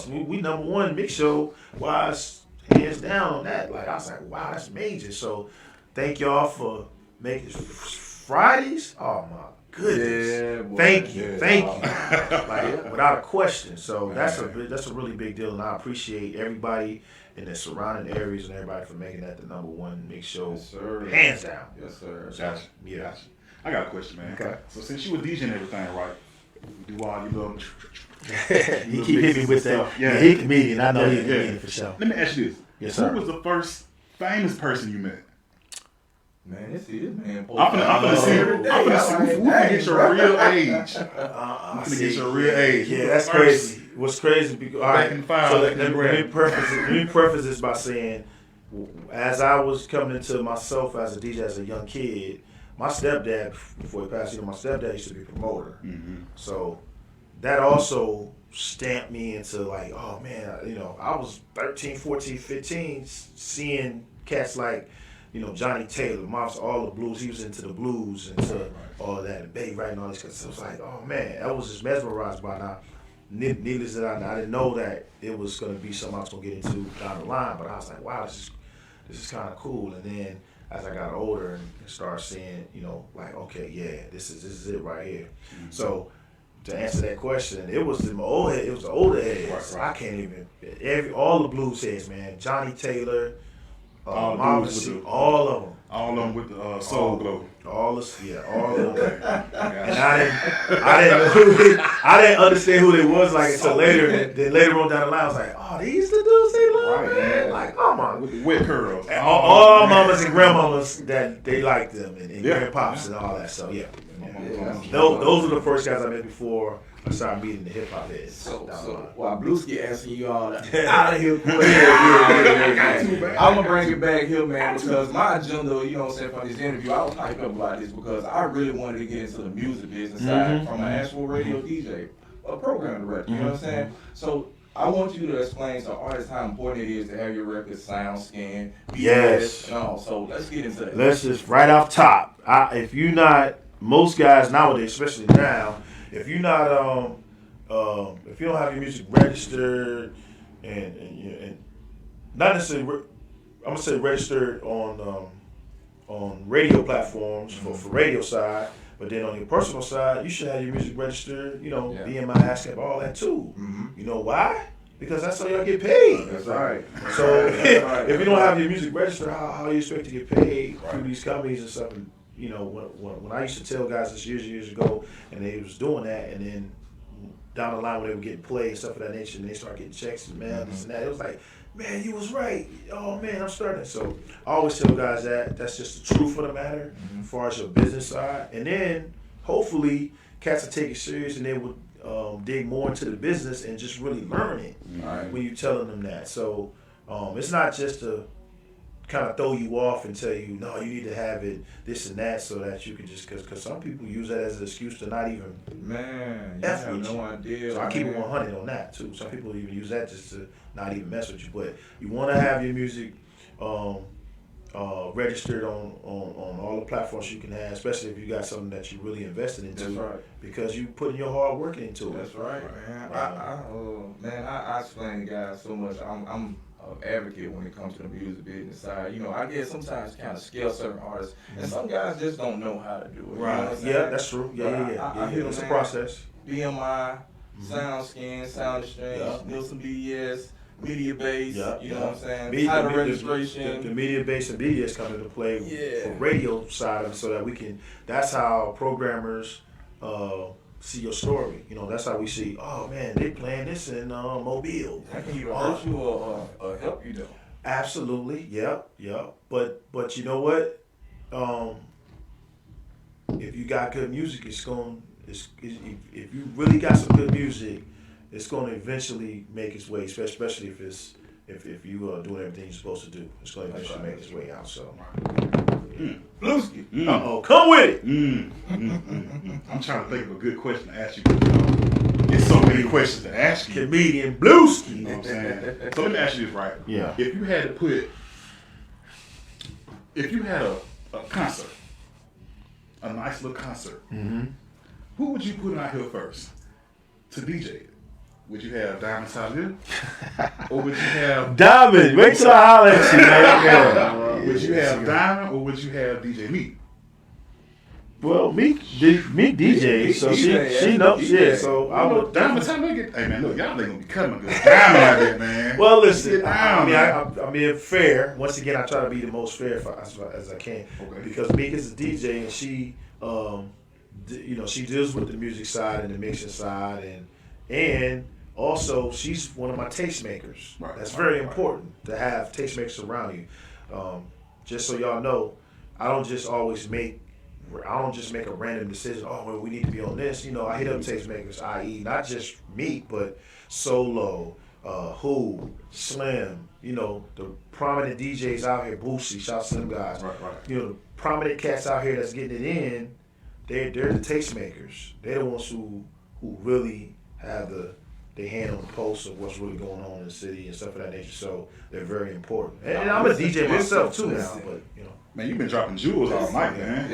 S4: we number one mix show wise, hands down on that. Like I was like, wow, that's major. So thank y'all for making Fridays. Oh my goodness.
S2: Yeah, boy.
S4: Thank you.
S2: Yeah.
S4: Like without a question. So that's a really big deal, and I appreciate everybody in the surrounding areas and everybody for making that the number one mix show.
S2: Yes, sir.
S4: Hands down.
S2: Yes, sir.
S3: Gotcha.
S4: Yeah.
S3: Gotcha. I got a question, man.
S4: Okay.
S3: So since you were DJing everything, right? Do all you little
S4: He keep hitting me with that.
S3: stuff. Yeah.
S4: He a comedian. I know
S3: Yeah,
S4: he a
S3: yeah.
S4: comedian for sure.
S3: Let me ask you this.
S4: Yes, sir.
S3: Who was the first famous person you met?
S2: Man, this is, man.
S3: I'm finna see. We finna get your real age. I'm finna get your real age.
S4: Yeah, that's crazy. What's crazy? Because, all
S3: Back in the files,
S4: so
S3: back in the
S4: let me preface this by saying, as I was coming into myself as a DJ, as a young kid, my stepdad, before he passed, my stepdad used to be a promoter.
S3: Mm-hmm.
S4: So that also stamped me into like, oh man, I was 13, 14, 15, seeing cats like, Johnny Taylor, Monster, all the blues. He was into the blues, into all that, and Bay writing all this. Cause it was like, oh man, I was just mesmerized by now. Needless that I didn't know that it was going to be something I was going to get into down the line, but I was like, wow, this is kind of cool. And then as I got older and started seeing, like, okay, yeah, this is it right here. Mm-hmm. So to answer that question, it was the old head, it was the older heads. Right. I can't even all the blues heads, man. Johnny Taylor,
S3: all
S4: of them.
S3: All of them with the soul glow.
S4: All of them. And I didn't understand who they was like until later. Then later on down the line, I was like, oh, these the dudes they love,
S3: Right,
S4: man. Like, oh my.
S3: With the wet curls.
S4: And all mamas and grandmamas that they liked them, and grandpops and all that. So yeah. Those are the first guys I met before I started meeting the hip hop heads.
S2: So while Blueski asking you all out of here, I'm gonna bring it back here, man, because my agenda, from this interview, I was hyped up about this because I really wanted to get into the music business side from an actual radio DJ, a program director. You know what I'm saying? So I want you to explain to artists how important it is to have your record sound scan,
S4: yes,
S2: and all. So let's get into that.
S4: Let's just right off top. If you're not, most guys nowadays, especially now, if you're not, if you don't have your music registered and not necessarily, I'm gonna say registered on radio platforms for radio side, but then on your personal side, you should have your music registered. BMI, ASCAP, all that too. Mm-hmm. You know why? Because that's how y'all get paid.
S2: That's right.
S4: So if you don't have your music registered, how you expect to get paid through these companies and stuff? And, when I used to tell guys this years ago, and they was doing that, and then down the line when they were getting played and stuff of that nature, and they start getting checks and this and that, it was like, man, you was right. Oh man, I'm starting. So I always tell guys that's just the truth of the matter as far as your business side, and then hopefully cats will take it serious and they would dig more into the business and just really learn it when you're telling them that. So it's not just to kind of throw you off and tell you, no, you need to have it, this and that, so that you can just, because some people use that as an excuse to not even F with you.
S2: No idea.
S4: So I keep it 100 on that too. Some people even use that just to not even mess with you. But you want to have your music registered on all the platforms you can have, especially if you got something that you really invested into.
S2: That's right.
S4: Because you putting your hard work into it.
S2: That's right, man. I explain to guys so much. I'm an advocate when it comes to the music business side. I get sometimes kind of scale certain artists, and some guys just don't know how to do it.
S4: Right.
S2: You know what I'm
S4: Yeah,
S2: saying?
S4: that's true. Yeah. It's a process.
S2: BMI, sound scan, sound exchange, Nielsen BS, media base. You know what I'm saying? Title registration.
S4: The media base and BS come into play for radio side of it, so that we can. That's how programmers see your story. That's how we see. Oh man, they playing this in Mobile.
S2: That can either hurt you or help you though.
S4: Absolutely. Yep. But you know what? If you got good music, if you really got some good music, it's going to eventually make its way. Especially if you are doing everything you're supposed to do, it's going to eventually make its way out. So.
S2: Blueski.
S4: Come with it.
S3: I'm trying to think of a good question to ask you. It's so many questions to ask you.
S4: Comedian Blueski.
S3: You know what I'm saying? So let me ask you this, right?
S4: Yeah.
S3: If you had a concert, a nice little concert, who would you put out here first to DJ it? Would you have Diamond Talib? Or would you have
S4: Diamond? Wait till I holler at you, man.
S3: would you have Diamond or would you have DJ Meek?
S4: Well, Meek DJ, so she knows. Yeah, so I would.
S3: Diamond Talib get. Hey man, look, y'all ain't gonna be cutting my good Diamond like that, man.
S4: Well, listen,
S3: Get down,
S4: I'm being fair. Once again, I try to be the most fair as I can,
S3: Okay.
S4: because Meek is a DJ and she, she deals with the music side and the mixing side, and also she's one of my tastemakers.
S3: Right.
S4: That's very important to have tastemakers around you. Just so y'all know, I don't just make a random decision. Oh, well, we need to be on this. I hit up tastemakers, i.e., not just Meek, but Solo, Who, Slim. The prominent DJs out here, Blueski, shout out to them guys.
S3: Right.
S4: The prominent cats out here that's getting it in. They're the tastemakers. They're the ones who really have their hand on the pulse of what's really going on in the city and stuff of that nature. So they're very important. And I'm a DJ myself too now, but
S3: Man, you've been dropping jewels all night, man.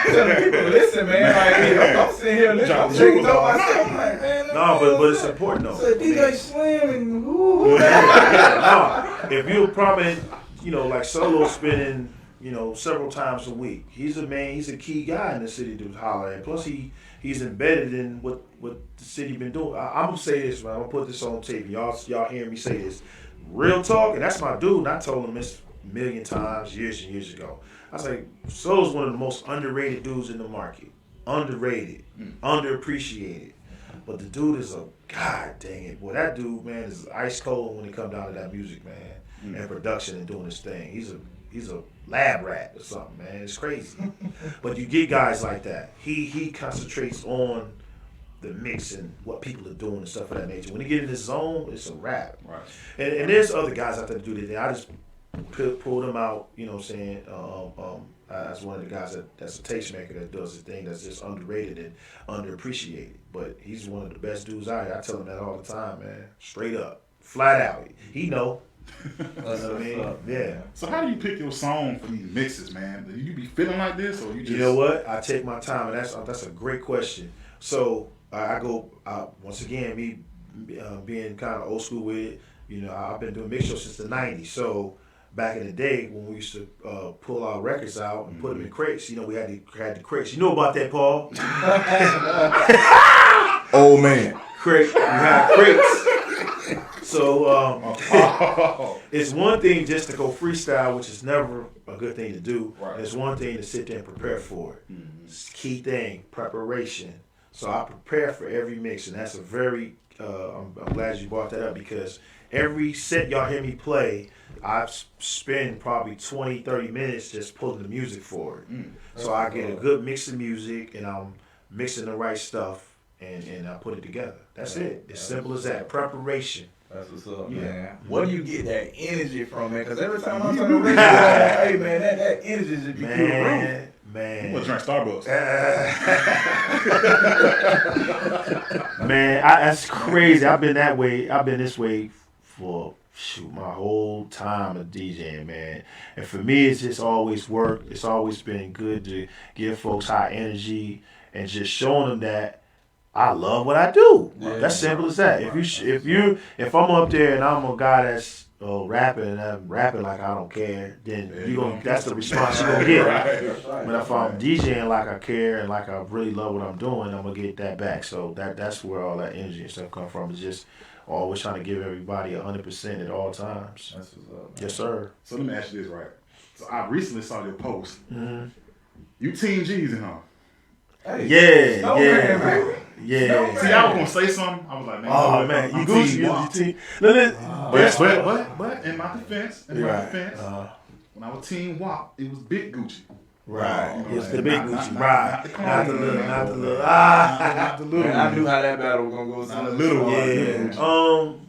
S2: Telling people, listen, man. Like, I'm sitting here listening. I'm checking out myself. I'm like, man.
S4: No, but it's important though.
S2: So DJ Slim and who?
S4: No, if you're prominent, like Solo spinning, several times a week. He's a key guy in the city to holler at. Plus he's embedded in what the city been doing. I'm gonna say this, man. I'm gonna put this on tape. Y'all hear me say this. Real talk, and that's my dude, and I told him this a million times years and years ago. I was like, Solo's one of the most underrated dudes in the market. Underrated, underappreciated. But the dude is god dang it. Boy, that dude, man, is ice cold when it comes down to that music, man. And production and doing his thing. He's a lab rat or something, man. It's crazy. But you get guys like that. He concentrates on the mix and what people are doing and stuff of that nature. When he get in his zone, it's a rap.
S3: Right.
S4: And there's other guys out there that do that. I just pulled him out, as one of the guys that's a tastemaker that does the thing that's just underrated and underappreciated. But he's one of the best dudes out here. I tell him that all the time, man. Straight up. Flat out. He know.
S2: That's what I mean?
S4: Yeah.
S3: So how do you pick your song for these mixes, man? Do you be feeling like this, or you just?
S4: You know what? I take my time, and that's a great question. So I go once again, me being kind of old school with it. I've been doing mix shows since the '90s. So back in the day when we used to pull our records out and put them in crates, we had the crates. You know about that, Paul?
S2: Old man.
S4: Crate. We had crates. So it's one thing just to go freestyle, which is never a good thing to do.
S3: Right.
S4: It's one thing to sit there and prepare for it. It's the key thing, preparation. So I prepare for every mix, and that's a very, I'm glad you brought that up, because every set y'all hear me play, I spend probably 20, 30 minutes just pulling the music for it. So I get a good mix of music, and I'm mixing the right stuff, and I put it together. That's it. As simple as that. Preparation.
S2: That's what's up,
S4: Yeah.
S2: man. Where do you get that energy from, man? Because every time I turn the radio on, hey, man, that energy just be through the roof.
S3: You want to drink Starbucks?
S4: Man, that's crazy. I've been that way. I've been this way for my whole time of DJing, man. And for me, it's just always worked. It's always been good to give folks high energy and just showing them that I love what I do.
S2: Yeah.
S4: That's simple as that. If I'm up there and I'm a guy that's rapping and I'm rapping like I don't care, then that's the response you're gonna get.
S2: Right.
S4: But if I'm DJing like I care and like I really love what I'm doing, I'm gonna get that back. So that's where all that energy and stuff come from. It's just always trying to give everybody 100% at all times.
S2: That's what's up, man.
S4: Yes, sir.
S3: So let me ask you this, right? So I recently saw your post.
S4: Mm-hmm.
S3: You Team G's in her.
S2: Hey,
S4: Yeah.
S2: Snowman, baby.
S4: Yeah.
S3: See, I was gonna say something. I was like, man,
S4: Oh man, you Gucci,
S3: Team Wop.
S4: you
S3: But in my defense, when I was Team WAP, it was Big Gucci.
S4: Right.
S3: You know,
S4: It's
S3: like,
S4: the big
S3: not-
S4: Gucci.
S3: not-
S4: Right.
S3: not the
S4: Not the
S3: corner,
S4: little.
S3: you
S4: Not
S3: know.
S4: the little.
S3: Not the little.
S2: Man, I knew how that battle was gonna go.
S3: Not the little one.
S4: Yeah.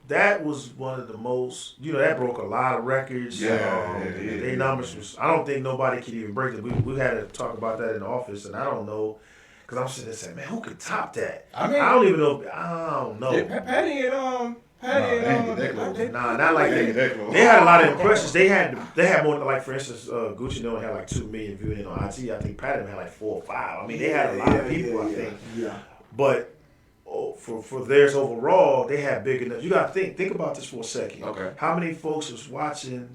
S4: That was one of the most. That broke a lot of records.
S2: Yeah.
S4: They numbers was. I don't think nobody could even break it. We had to talk about that in the office, and I don't know. Because I'm sitting there saying, man, who could top that?
S2: I mean,
S4: I don't even know. I don't know.
S2: Patty and
S4: Nah, not like
S3: They
S4: that.
S3: that close.
S4: They had a lot of impressions. They had more, like, for instance, Gucci Mane had like 2 million viewing on IG. I think Patty had like 4 or 5. I mean, they had a lot of people, I think.
S2: Yeah.
S4: But for theirs overall, they had big enough. You got to think about this for a second.
S2: Okay.
S4: How many folks was watching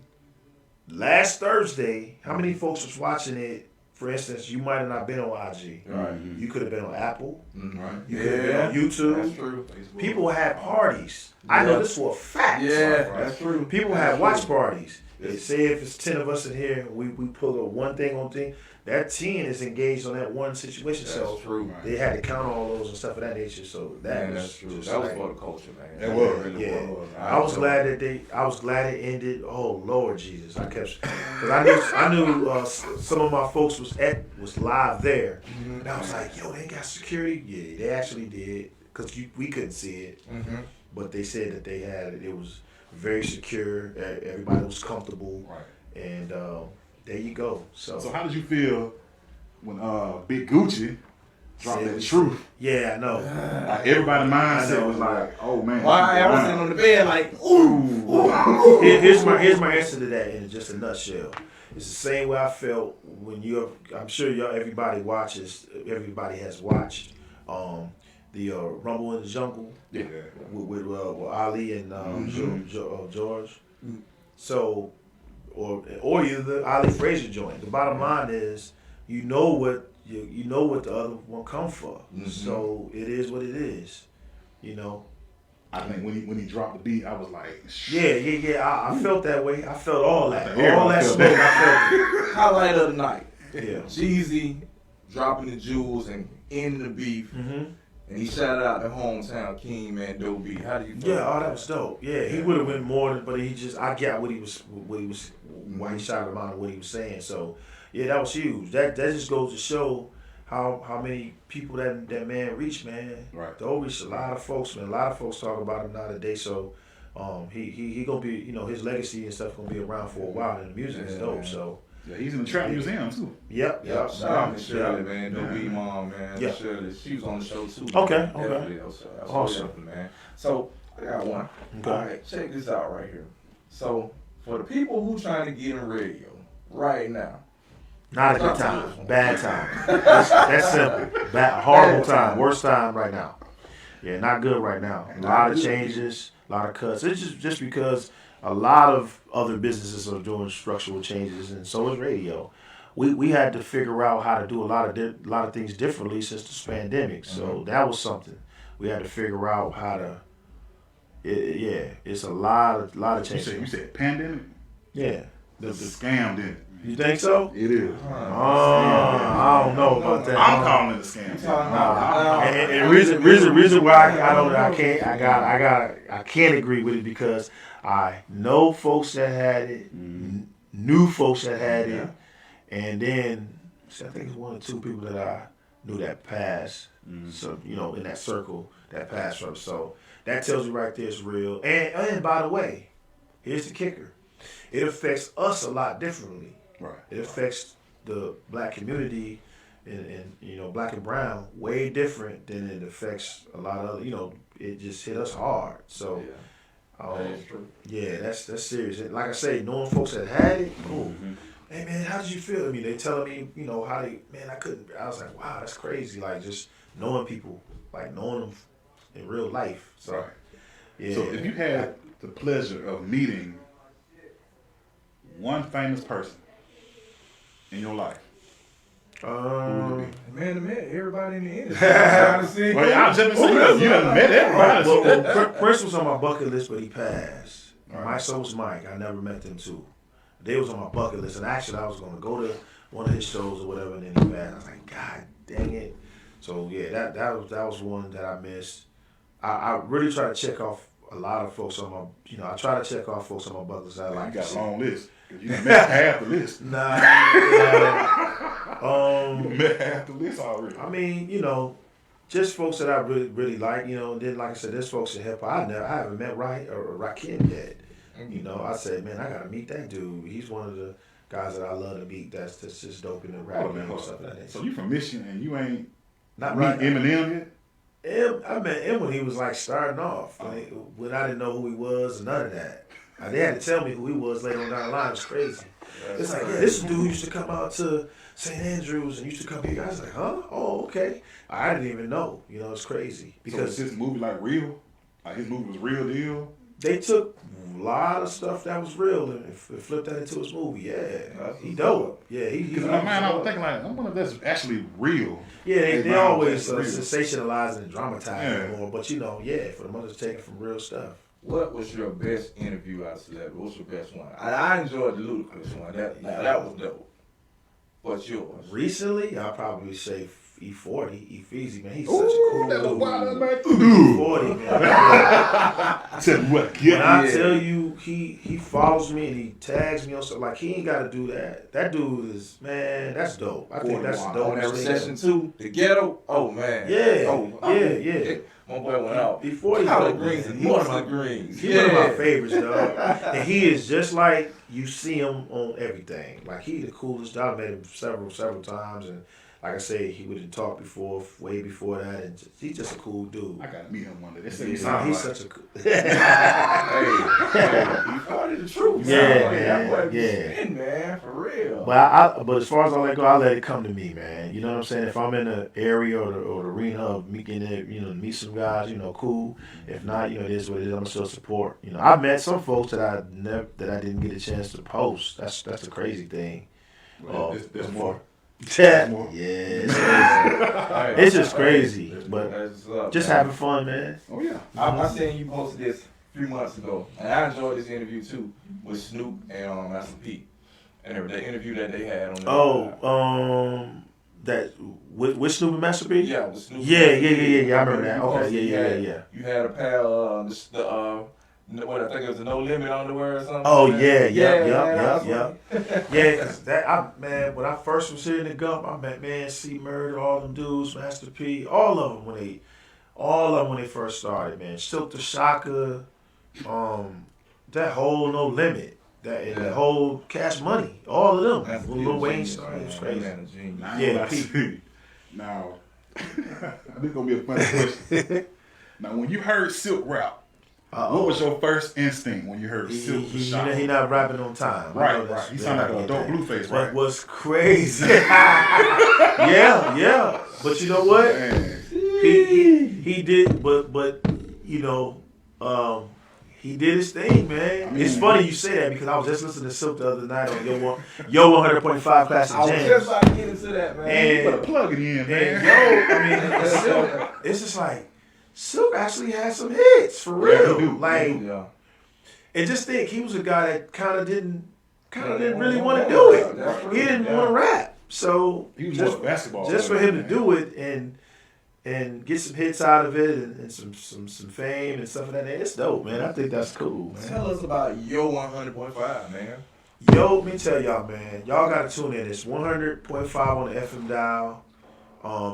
S4: last Thursday? How many folks was watching it? For instance, you might have not been on IG.
S2: Right.
S4: You could have been on Apple.
S2: Right.
S4: You could have been on YouTube.
S2: That's true.
S4: People had parties. I know this for a fact.
S2: Yeah, that's true.
S4: People had watch parties. They say if it's 10 of us in here, we pull up one thing on thing. That 10 is engaged on that one situation.
S2: That's
S4: so
S2: true.
S4: They had to count all those and stuff of that nature. So
S2: That's true.
S4: just
S2: That was
S4: like,
S2: for the culture, man.
S3: That was.
S2: Really
S4: yeah.
S2: was.
S4: I was glad it ended. Oh Lord Jesus, I kept because I knew some of my folks was live there, and I was like, yo, they got security. Yeah, they actually did because we couldn't see it, but they said that they had it. It was very secure. Everybody was comfortable,
S3: Right.
S4: and there you go. So
S3: how did you feel when Big Gucci dropped that truth?
S2: Yeah,
S4: I know.
S3: Like everybody's mindset was like, oh man.
S2: Why I was sitting on the bed like, ooh.
S4: Here's my answer to that in just a nutshell. It's the same way I felt when I'm sure everybody has watched the Rumble in the Jungle with Ali and George. So or either the Ali Frazier joint. The bottom line is you know what the other one come for. So it is what it is. You know.
S3: I think when he dropped the beat, I was like,
S4: yeah. I felt that way. I felt all that.
S3: Yeah,
S4: All that
S3: I felt
S4: smoke.
S3: that.
S4: I felt it.
S2: Highlight of the night.
S4: Yeah.
S2: Jeezy dropping the jewels and ending the beef. And he shouted out the hometown king, man, Dope B. How do you feel?
S4: Yeah, that was dope. Yeah, he would have went more, but I got why he shouted him out and what he was saying. So yeah, that was huge. That just goes to show how many people that man reached, man.
S3: Right.
S4: Dope reached a lot of folks, man. A lot of folks talk about him nowadays. So he gonna be, his legacy and stuff gonna be around for a while, and the music is dope. So.
S3: Yeah, he's in the trap museum too.
S4: Yep.
S2: Shout out to Shirley, man. Dope B mom, man.
S4: Yeah.
S2: Shirley, she was on the show too.
S4: Okay.
S2: Definitely, that's
S4: Awesome.
S2: man. So I got one.
S4: Okay.
S2: All right, check this out right here. So for the people who trying to get in radio right now,
S4: Not a good time. Bad time. That's simple. Horrible time. Worst time right now. Yeah, not good right now. A lot of changes, a lot of cuts. It's just because a lot of other businesses are doing structural changes, and so is radio. We had to figure out how to do a lot of things differently since this pandemic. So that was something we had to figure out how to. It's a lot of changes.
S3: You said pandemic?
S4: Yeah.
S3: The scam did it.
S4: You think so?
S3: It is.
S4: I don't know about that.
S3: I'm calling it a scam.
S4: And reason why I can't agree with it because I know folks that had it, knew folks that had it, and then I think it's 1 or 2 people that I knew that passed. So in that circle that passed from. So that tells you right there it's real. And by the way, here's the kicker: it affects us a lot differently.
S3: Right.
S4: It affects the black community and black and brown way different than it affects a lot of it just hit us hard. So
S2: that is true.
S4: Yeah, that's serious. And like I say, knowing folks that had it, hey man, how did you feel? I mean, they telling me, how they, man, I was like, wow, that's crazy. Like just knowing people, like knowing them in real life. So
S3: Right.
S4: yeah.
S3: So if you had the pleasure of meeting one famous person in your life, who would it be?
S2: Man, everybody in the industry.
S3: Well, I was just saying, you done met everybody.
S4: Well, Prince was on my bucket list, but he passed. So was Mike. I never met them too. They was on my bucket list, and actually I was going to go to one of his shows or whatever, and then he passed. I was like, God dang it. So yeah, that was one that I missed. I really try to check off a lot of folks on my, I try to check off folks on my bucket list. I
S3: You
S4: like
S3: got
S4: to
S3: a
S4: see.
S3: long list. You done met half the list. You
S4: Nah.
S3: done met half the list already.
S4: I mean, just folks that I really, really like, and then like I said, there's folks in hip hop I haven't met Rakim yet. I said, man, I gotta meet that dude. He's one of the guys that I love to meet. That's just dope in the rap game and stuff like that.
S3: So you from Michigan and you ain't
S4: Not
S3: meet
S4: right.
S3: Eminem yet?
S4: I met him when he was like starting off. When I didn't know who he was, none of that. They had to tell me who he was later on down the line. It was crazy. It's like, yeah, this dude used to come out to St. Andrews and used to come here. I was like, huh? Oh, okay. I didn't even know. You know, it's crazy. Because
S3: so his movie like real? Like his movie was real deal?
S4: they took a lot of stuff that was real and flipped that into his movie. Yeah, he dope. Yeah,
S3: Because in my mind, I was thinking like, I wonder if that's actually real.
S4: Yeah, they always
S3: real.
S4: sensationalize and dramatize it more. But, you know, yeah, for the most it's taken from real stuff.
S2: What was your best interview out of celebrity? What's your best one? I enjoyed the Ludacris one. That was dope. What's yours?
S4: Recently, I'll probably say E40, E-Feezy, man. He's such a cool
S3: that was
S4: dude.
S3: wild, man.
S4: E40, man.
S3: Tell me what,
S4: When I tell you, he follows me and he tags me on stuff, like, he ain't got to do that. That dude is, man, that's dope. I think that's dope.
S2: On that recession, too, the ghetto, oh, man.
S4: Yeah, yeah.
S2: My boy went out.
S4: E40,
S2: collard greens and mustard greens.
S4: He's one of my favorites, dog. And he is just like you see him on everything. Like, he the coolest. I met him several times, and like I said, he would have talked before, way before that, and he's just a cool dude.
S3: I gotta meet him one day. He's
S4: Such a cool.
S2: Hey, he part of the truth.
S4: Yeah.
S2: Man, for real.
S4: But as far as all that go, I let it come to me, man. You know what I'm saying? If I'm in the area or the arena of meeting there, you know, meet some guys, you know, cool. If not, you know, it is what it is. I'm still support. You know, I met some folks that I didn't get a chance to post. That's the crazy thing.
S3: There's more.
S4: Yeah, it's just crazy, but just having fun, man.
S3: Oh yeah,
S2: I seen you posted this a few months ago, and I enjoyed this interview too with Snoop and Master P, and the interview that they had on.
S4: That with Snoop and Master P.
S2: Yeah, with Snoop.
S4: Yeah. I remember that. Okay, yeah.
S2: You had a pair of what I think it was a No Limit underwear or something.
S4: Oh yeah. Yeah, cause when I first was here in the Gump, I met C Murder, all them dudes, Master P, all of them when they first started, man. Silk the Shaka, that whole No Limit, that whole Cash Money, all of them. When Lil Wayne started, it was crazy.
S3: Now, this is gonna be a funny question. Now, when you heard Silk rap, what was your first instinct when you heard Silk the Shaka?
S4: He not rapping on time.
S3: Right. He sounded like a dope Blueface, right?
S4: That was crazy. yeah. But you know what? He did, but you know, he did his thing, man. I mean, it's funny you say that because I was just listening to Silk the other night on Yo 100.5 Classic Jams.
S2: I was just about to get into that, man.
S3: And, you better plug it in, man.
S4: Silk, it's just like, Silk actually had some hits for real. And just think, he was a guy that kind of didn't really want to do it. He didn't want to rap. So
S3: he was just basketball.
S4: Just for him to do it and get some hits out of it and some fame and stuff like that, it's dope, man. I think that's cool, man.
S2: Tell us about Yo 100.5, man.
S4: Yo, let me tell y'all, man. Y'all got to tune in. It's 100.5 on the FM dial.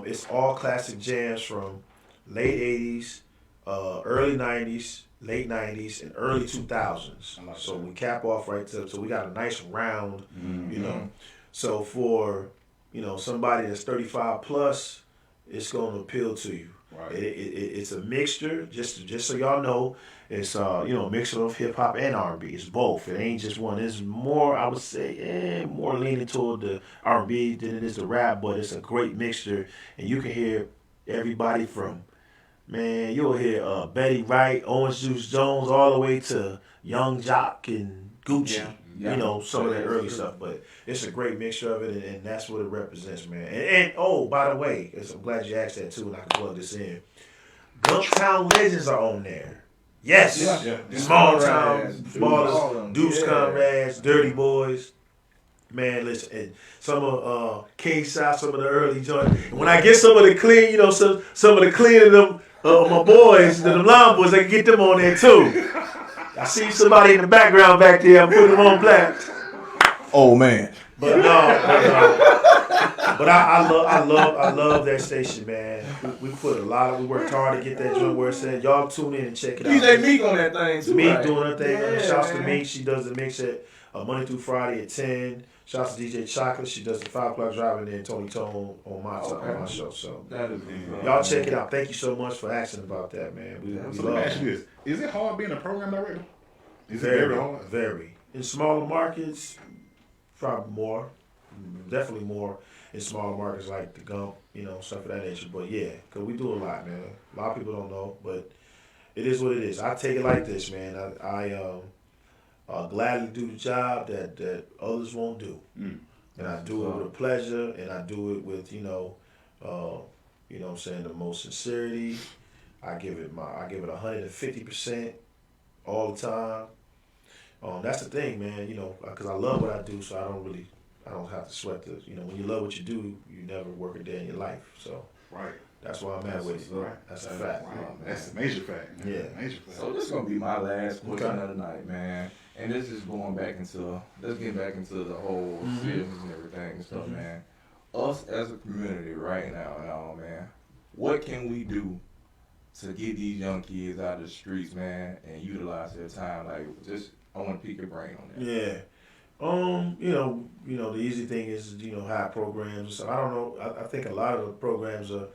S4: It's all classic jams from late 80s, early 90s, late 90s, and early 2000s. So we cap off right there. So we got a nice round, you know. So for, you know, somebody that's 35 plus, it's going to appeal to you. Right. It's a mixture, just so y'all know. It's you know, a mixture of hip hop and R&B. It's both. It ain't just one. It's more, I would say, more leaning toward the R&B than it is the rap, but it's a great mixture, and you can hear everybody from, man, you'll hear Betty Wright, Orange Juice Jones, all the way to Young Jock and Gucci. You know, some of that early stuff, but it's a great mixture of it, and that's what it represents, man. And oh, by the way, I'm glad you asked that too, and I can plug this in. Gumptown Legends are on there. Yes. Small Town, Ballers, Deuce Conrads, Dirty Boys. Man, listen, and some of King South, some of the early joints. And when I get some of the clean, you know, some of the clean of them, my boys, the Line Boys, I can get them on there too. I see somebody in the background back there. I'm putting them on black.
S2: Oh man.
S4: But I love that station, man. We worked hard to get that joint where it said. Y'all tune in and check it out.
S2: DJ Meek on that thing too.
S4: Meek doing her thing. Shouts to Meek. She does the mix at Monday through Friday at 10. Shout out to DJ Chocolate. She does the 5 o'clock drive, and then Tony Tone on my show. So
S2: That is
S4: y'all check it out. Thank you so much for asking about that, man. We
S3: So let me
S4: love
S3: ask
S4: it.
S3: you this: is it hard being a program director? Is it
S4: Very,
S3: very hard?
S4: very. In smaller markets, probably more. Definitely more in smaller markets like the Gump, stuff of that nature. But yeah, because we do a lot, man. A lot of people don't know, but it is what it is. I take it like this, man. I gladly do the job that others won't do. And I do it with a pleasure, and I do it with, what I'm saying, the most sincerity. I give it 150% all the time. That's the thing, man, because I love what I do, so I don't have to sweat the, when you love what you do, you never work a day in your life. So
S3: Right.
S4: that's why I'm at with it.
S3: Right.
S4: That's a fact.
S3: Right. That's a major fact. Man.
S4: Yeah.
S3: Major fact.
S2: So this is gonna be my last question
S4: Okay.
S2: of the night, man. And this is going back into, let's get back into the whole seriousness and everything and stuff, man. Us as a community right now and all, man, what can we do to get these young kids out of the streets, man, and utilize their time? Like, just, I want to pick your brain on that.
S4: Yeah. The easy thing is, have programs. So I don't know. I think a lot of the programs are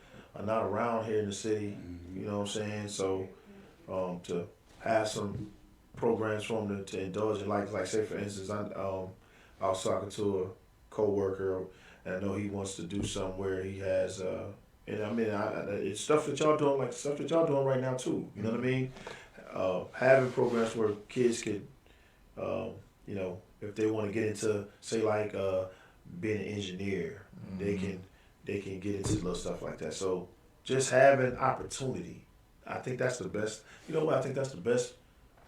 S4: not around here in the city. You know what I'm saying? So, to have some programs for them to indulge in, like say for instance, I was talking to a coworker, and I know he wants to do something where he has, and I mean, it's stuff that y'all doing, like stuff that y'all doing right now too. You know what I mean? Having programs where kids could, if they want to get into, say like being an engineer, they can get into little stuff like that. So just having opportunity, I think that's the best. You know what? I think that's the best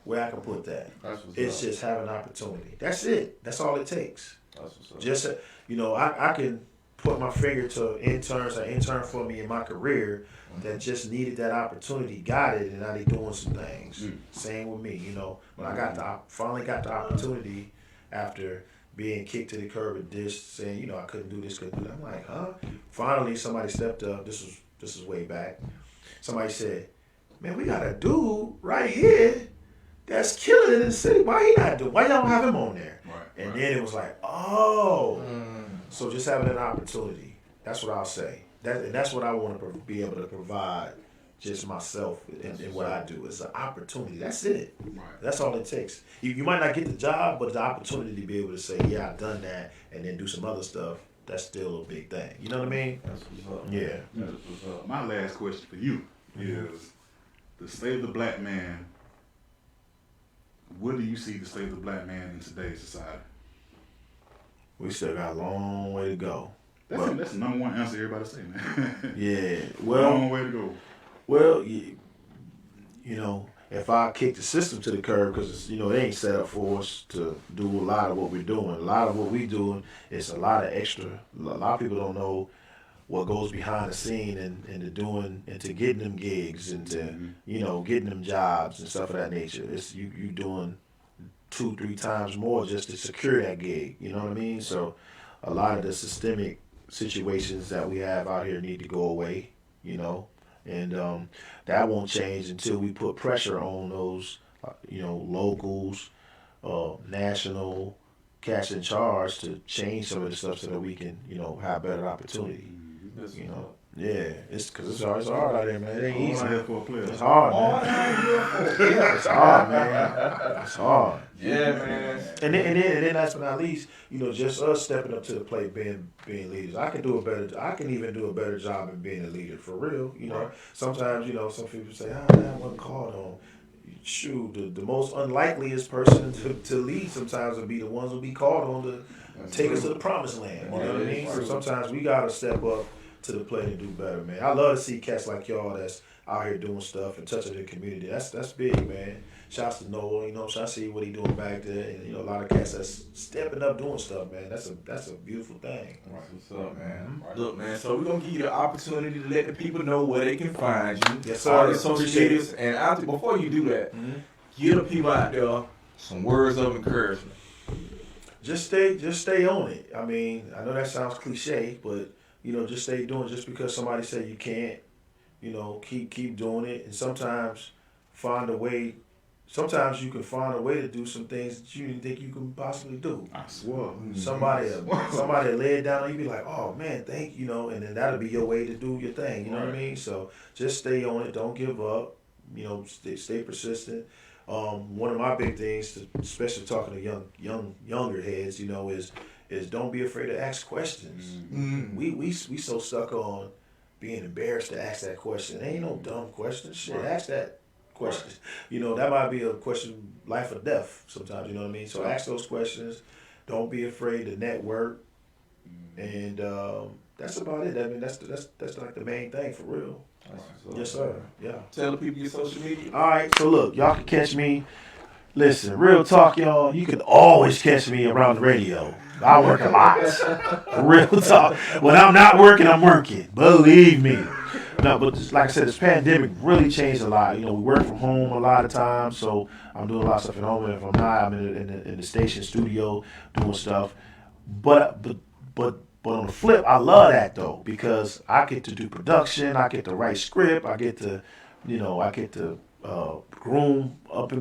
S4: way I can put that. It's just having opportunity. That's it. That's all it takes.
S2: That's what's up.
S4: Just I can put my finger to interns that interned for me in my career that just needed that opportunity, got it, and now they doing some things. Same with me, when I finally got the opportunity after being kicked to the curb and dished, saying, I couldn't do this, couldn't do that. I'm like, huh? Finally, somebody stepped up. This is way back. Somebody said, man, we got a dude right here that's killing it in the city. Why he not doing? Why y'all don't have him on there?
S3: Right.
S4: Then it was like, oh. So just having an opportunity. That's what I'll say. That's what I want to be able to provide just myself in what I do. It's an opportunity. That's it.
S3: Right.
S4: That's all it takes. You might not get the job, but the opportunity to be able to say, yeah, I've done that, and then do some other stuff, that's still a big thing. You know what I mean?
S2: That's what's up.
S4: Yeah.
S2: That's what's up.
S3: My last question for you is the state of the black man. Where do you see the state of the black man in today's society?
S4: We still got a long way to go.
S3: That's the number one answer everybody say, man.
S4: Yeah.
S3: Long way to go.
S4: Well, if I kick the system to the curb, because it ain't set up for us to do a lot of what we're doing. A lot of what we're doing is a lot of extra. A lot of people don't know what goes behind the scene and to doing and to getting them gigs and to getting them jobs and stuff of that nature. It's you doing 2-3 times more just to secure that gig. You know what I mean? So a lot of the systemic situations that we have out here need to go away. And that won't change until we put pressure on those, locals, national, cast in charge to change some of the stuff so that we can, have better opportunity. Yeah, it's because it's hard out there, man. It ain't easy. It's hard, man. It's hard, man. It's hard.
S2: Yeah, man.
S4: And then last but not least, just us stepping up to the plate, being leaders. I can even do a better job in being a leader for real. Sometimes some people say, man, I wasn't called on. Shoot, the most unlikeliest person to lead sometimes will be the ones who be called on to take us to the promised land. You know what I mean? So sometimes we gotta step up to the plate and do better, man. I love to see cats like y'all that's out here doing stuff and touching the community. That's big, man. Shouts to Noah, I see what he doing back there, and a lot of cats that's stepping up doing stuff, man. That's a beautiful thing.
S2: What's up, man? Look, man, so we're going to give you the opportunity to let the people know where they can find you.
S4: Yes, sir.
S2: All your social medias. And before you do that, give the people out there some words of encouragement.
S4: Just stay on it. I mean, I know that sounds cliche, but just stay doing it. Just because somebody say you can't, keep doing it, and sometimes find a way sometimes you can find a way to do some things that you didn't think you could possibly do.
S3: I swear.
S4: Somebody lay it down, and you be like, oh man, thank you, and then that'll be your way to do your thing. You know what I mean? So just stay on it. Don't give up. Stay persistent. One of my big things, especially talking to younger heads, is don't be afraid to ask questions. Mm-hmm. We so stuck on being embarrassed to ask that question. Ain't no dumb question. Shit, ask that question. Right. That might be a question, life or death sometimes, you know what I mean? So ask those questions. Don't be afraid to network. And that's about it. I mean, that's like the main thing for real. Yes, sir. Yeah.
S2: Tell the people your social media.
S4: All right, so look, y'all can catch me. Listen, real talk, y'all. You can always catch me around the radio. I work a lot. Real talk. When I'm not working, I'm working. Believe me. No, but just, like I said, this pandemic really changed a lot. We work from home a lot of times, so I'm doing a lot of stuff at home. And if I'm not, I'm in the station studio doing stuff. But on the flip, I love that though, because I get to do production, I get to write script, I get to groom up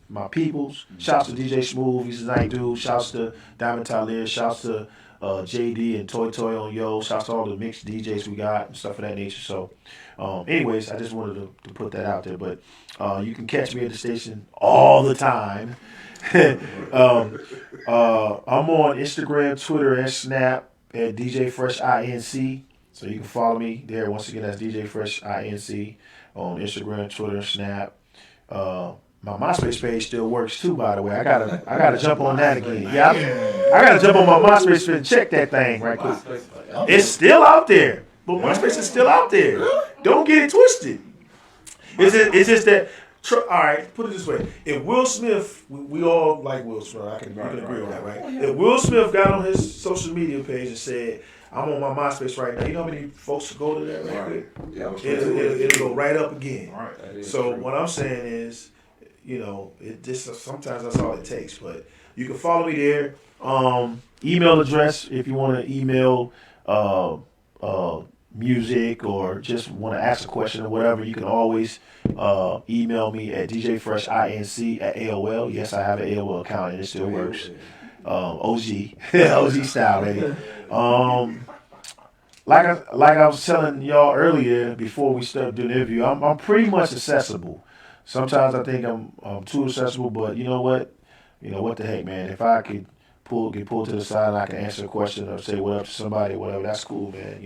S4: my peoples. Shouts to DJ Smooth, he's a nice dude. Shouts to Diamond Talir. Shouts to JD and Toy on Yo. Shouts to all the mixed DJs we got and stuff of that nature. So, anyways, I just wanted to put that out there. But you can catch me at the station all the time. I'm on Instagram, Twitter, and Snap at DJ Fresh INC. So you can follow me there. Once again, that's DJ Fresh INC on Instagram, Twitter, and Snap. My MySpace page still works too, by the way. I gotta jump on that again. Yeah, I gotta jump on my MySpace and check that thing right quick. It's still out there, but MySpace is still out there. Don't get it twisted. It's just that. All right, put it this way: if Will Smith, we all like Will Smith. You can agree on that, right? If Will Smith got on his social media page and said, "I'm on my MySpace right now," you know how many folks go to that right quick? Yeah, it'll go right up again. Right. So what I'm saying is, it just sometimes that's all it takes. But you can follow me there. Email address if you want to email music or just want to ask a question or whatever, you can always email me at djfreshinc@AOL. Yes, I have an AOL account and it still works. OG style, baby. Like I was telling y'all earlier before we started doing the interview, I'm pretty much accessible. Sometimes I think I'm too accessible, but you know what? What the heck, man? If I could get pulled to the side and I can answer a question or say what up to somebody, whatever, that's cool, man.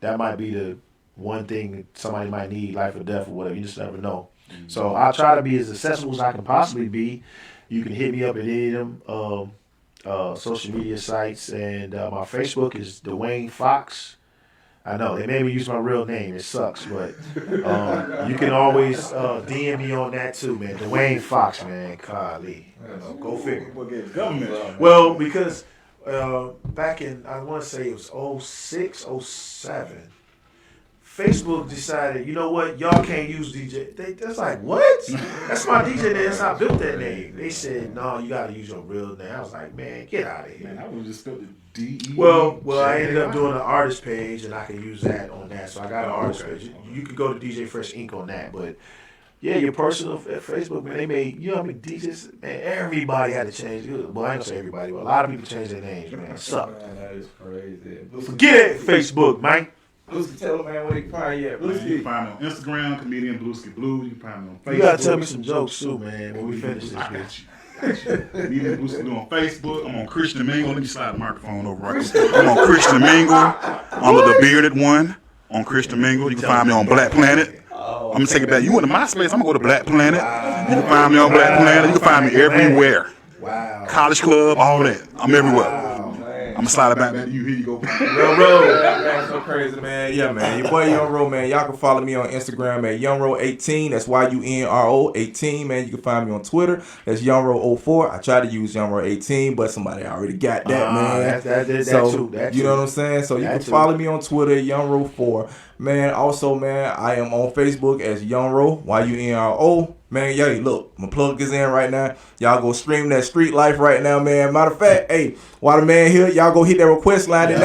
S4: That might be the one thing that somebody might need, life or death or whatever. You just never know. Mm-hmm. So I try to be as accessible as I can possibly be. You can hit me up at any of them social media sites, and my Facebook is Dwayne Foxx. I know they made me use my real name. It sucks, but you can always DM me on that too, man. Dwayne Foxx, man. Golly, go figure. Well, because. Back in, I want to say it was 06, 07, Facebook decided, you know what, y'all can't use DJ. That's like, what? That's my DJ name. That's how I built that name. They said, no, you got to use your real name. I was like, man, get out of here.
S3: Man, I would just spelled it D-E.
S4: Well, I ended up doing an artist page, and I can use that on that. So I got an artist page. You can go to DJ Fresh Inc. on that, but yeah, your personal Facebook, man, they made, I mean, DJs, man, everybody had to change. Well, I ain't gonna say everybody, but a lot of people changed their names, man. It sucked.
S2: Man, that is crazy.
S4: Forget it, Facebook, man.
S2: Blueski, tell them, man, where they can find you at.
S3: Blueski. You can find me on Instagram, comedian Blueski Blue. You can find me on Facebook.
S4: You gotta tell me some jokes too, man, when we finish this.
S3: I got you. Comedian Blueski Blue on Facebook. I'm on Christian Mingle. Let me slide the microphone over right quick. I'm on Christian Mingle, under the bearded one. On Christian Mingle. You can find me on Black Planet. I'm gonna take it back. You went to MySpace, I'm gonna go to Black Planet. You can find me on Black Planet. You can find me everywhere.
S4: Wow.
S3: College Club, all that. I'm everywhere. I'm gonna slide it back to you. Here you go.
S2: YunRo. That's so crazy, man. Yeah, man. Your boy YunRo, man. Y'all can follow me on Instagram at YunRo18. That's YUNRO 18, man. You can find me on Twitter. That's YunRo04. I tried to use YunRo18, but somebody already got that, man. That too. You know what I'm saying? So you can follow me on Twitter at YunRo4. Man, also, man, I am on Facebook as YunRo, YUNRO. Man, yo, look, my plug is in right now. Y'all go stream that Street Life right now, man. Matter of fact, hey, while the man here, y'all go hit that request line at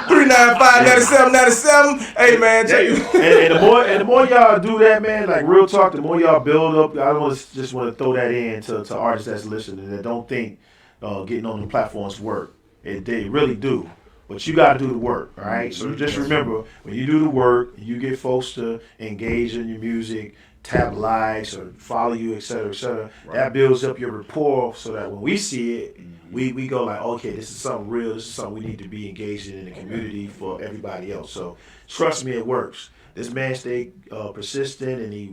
S2: 979-395-9797. Hey, man, check
S4: and the more y'all do that, man, like real talk, the more y'all build up. I just want to throw that in to artists that's listening that don't think getting on the platforms work. They really do. But you got to do the work, all right? So just remember, when you do the work, you get folks to engage in your music, tap likes or follow you, et cetera, right. That builds up your rapport so that when we see it, we go like, okay, this is something real. This is something we need to be engaged in the community for everybody else. So trust me, it works. This man stayed persistent, and he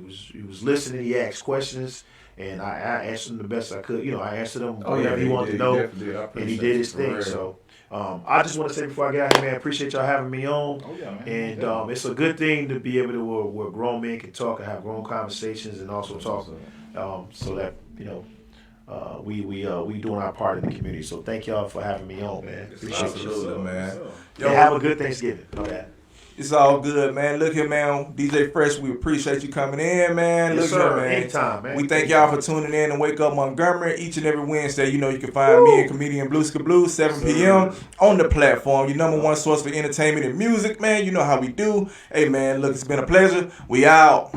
S4: was listening. He asked questions, and I answered him the best I could. I answered him whatever he wanted to know, and he did his thing. So I just want to say before I get out here, man, I appreciate y'all having me on.
S3: Oh, yeah, man.
S4: And it's a good thing to be able to where grown men can talk and have grown conversations, and also talk so that we doing our part in the community. So thank y'all for having me on, man. Appreciate
S2: it, man.
S4: Yo, have a good Thanksgiving. Know that.
S2: It's all good, man. Look here, man. DJ Fresh, we appreciate you coming in, man.
S4: Yes,
S2: Look
S4: sir.
S2: here, man.
S4: Anytime, man.
S2: We thank y'all for tuning in and Wake Up Montgomery each and every Wednesday. You can find me and comedian Blueski Blue, 7 p.m. on the platform. Your number one source for entertainment and music, man. You know how we do. Hey, man, look, it's been a pleasure. We out.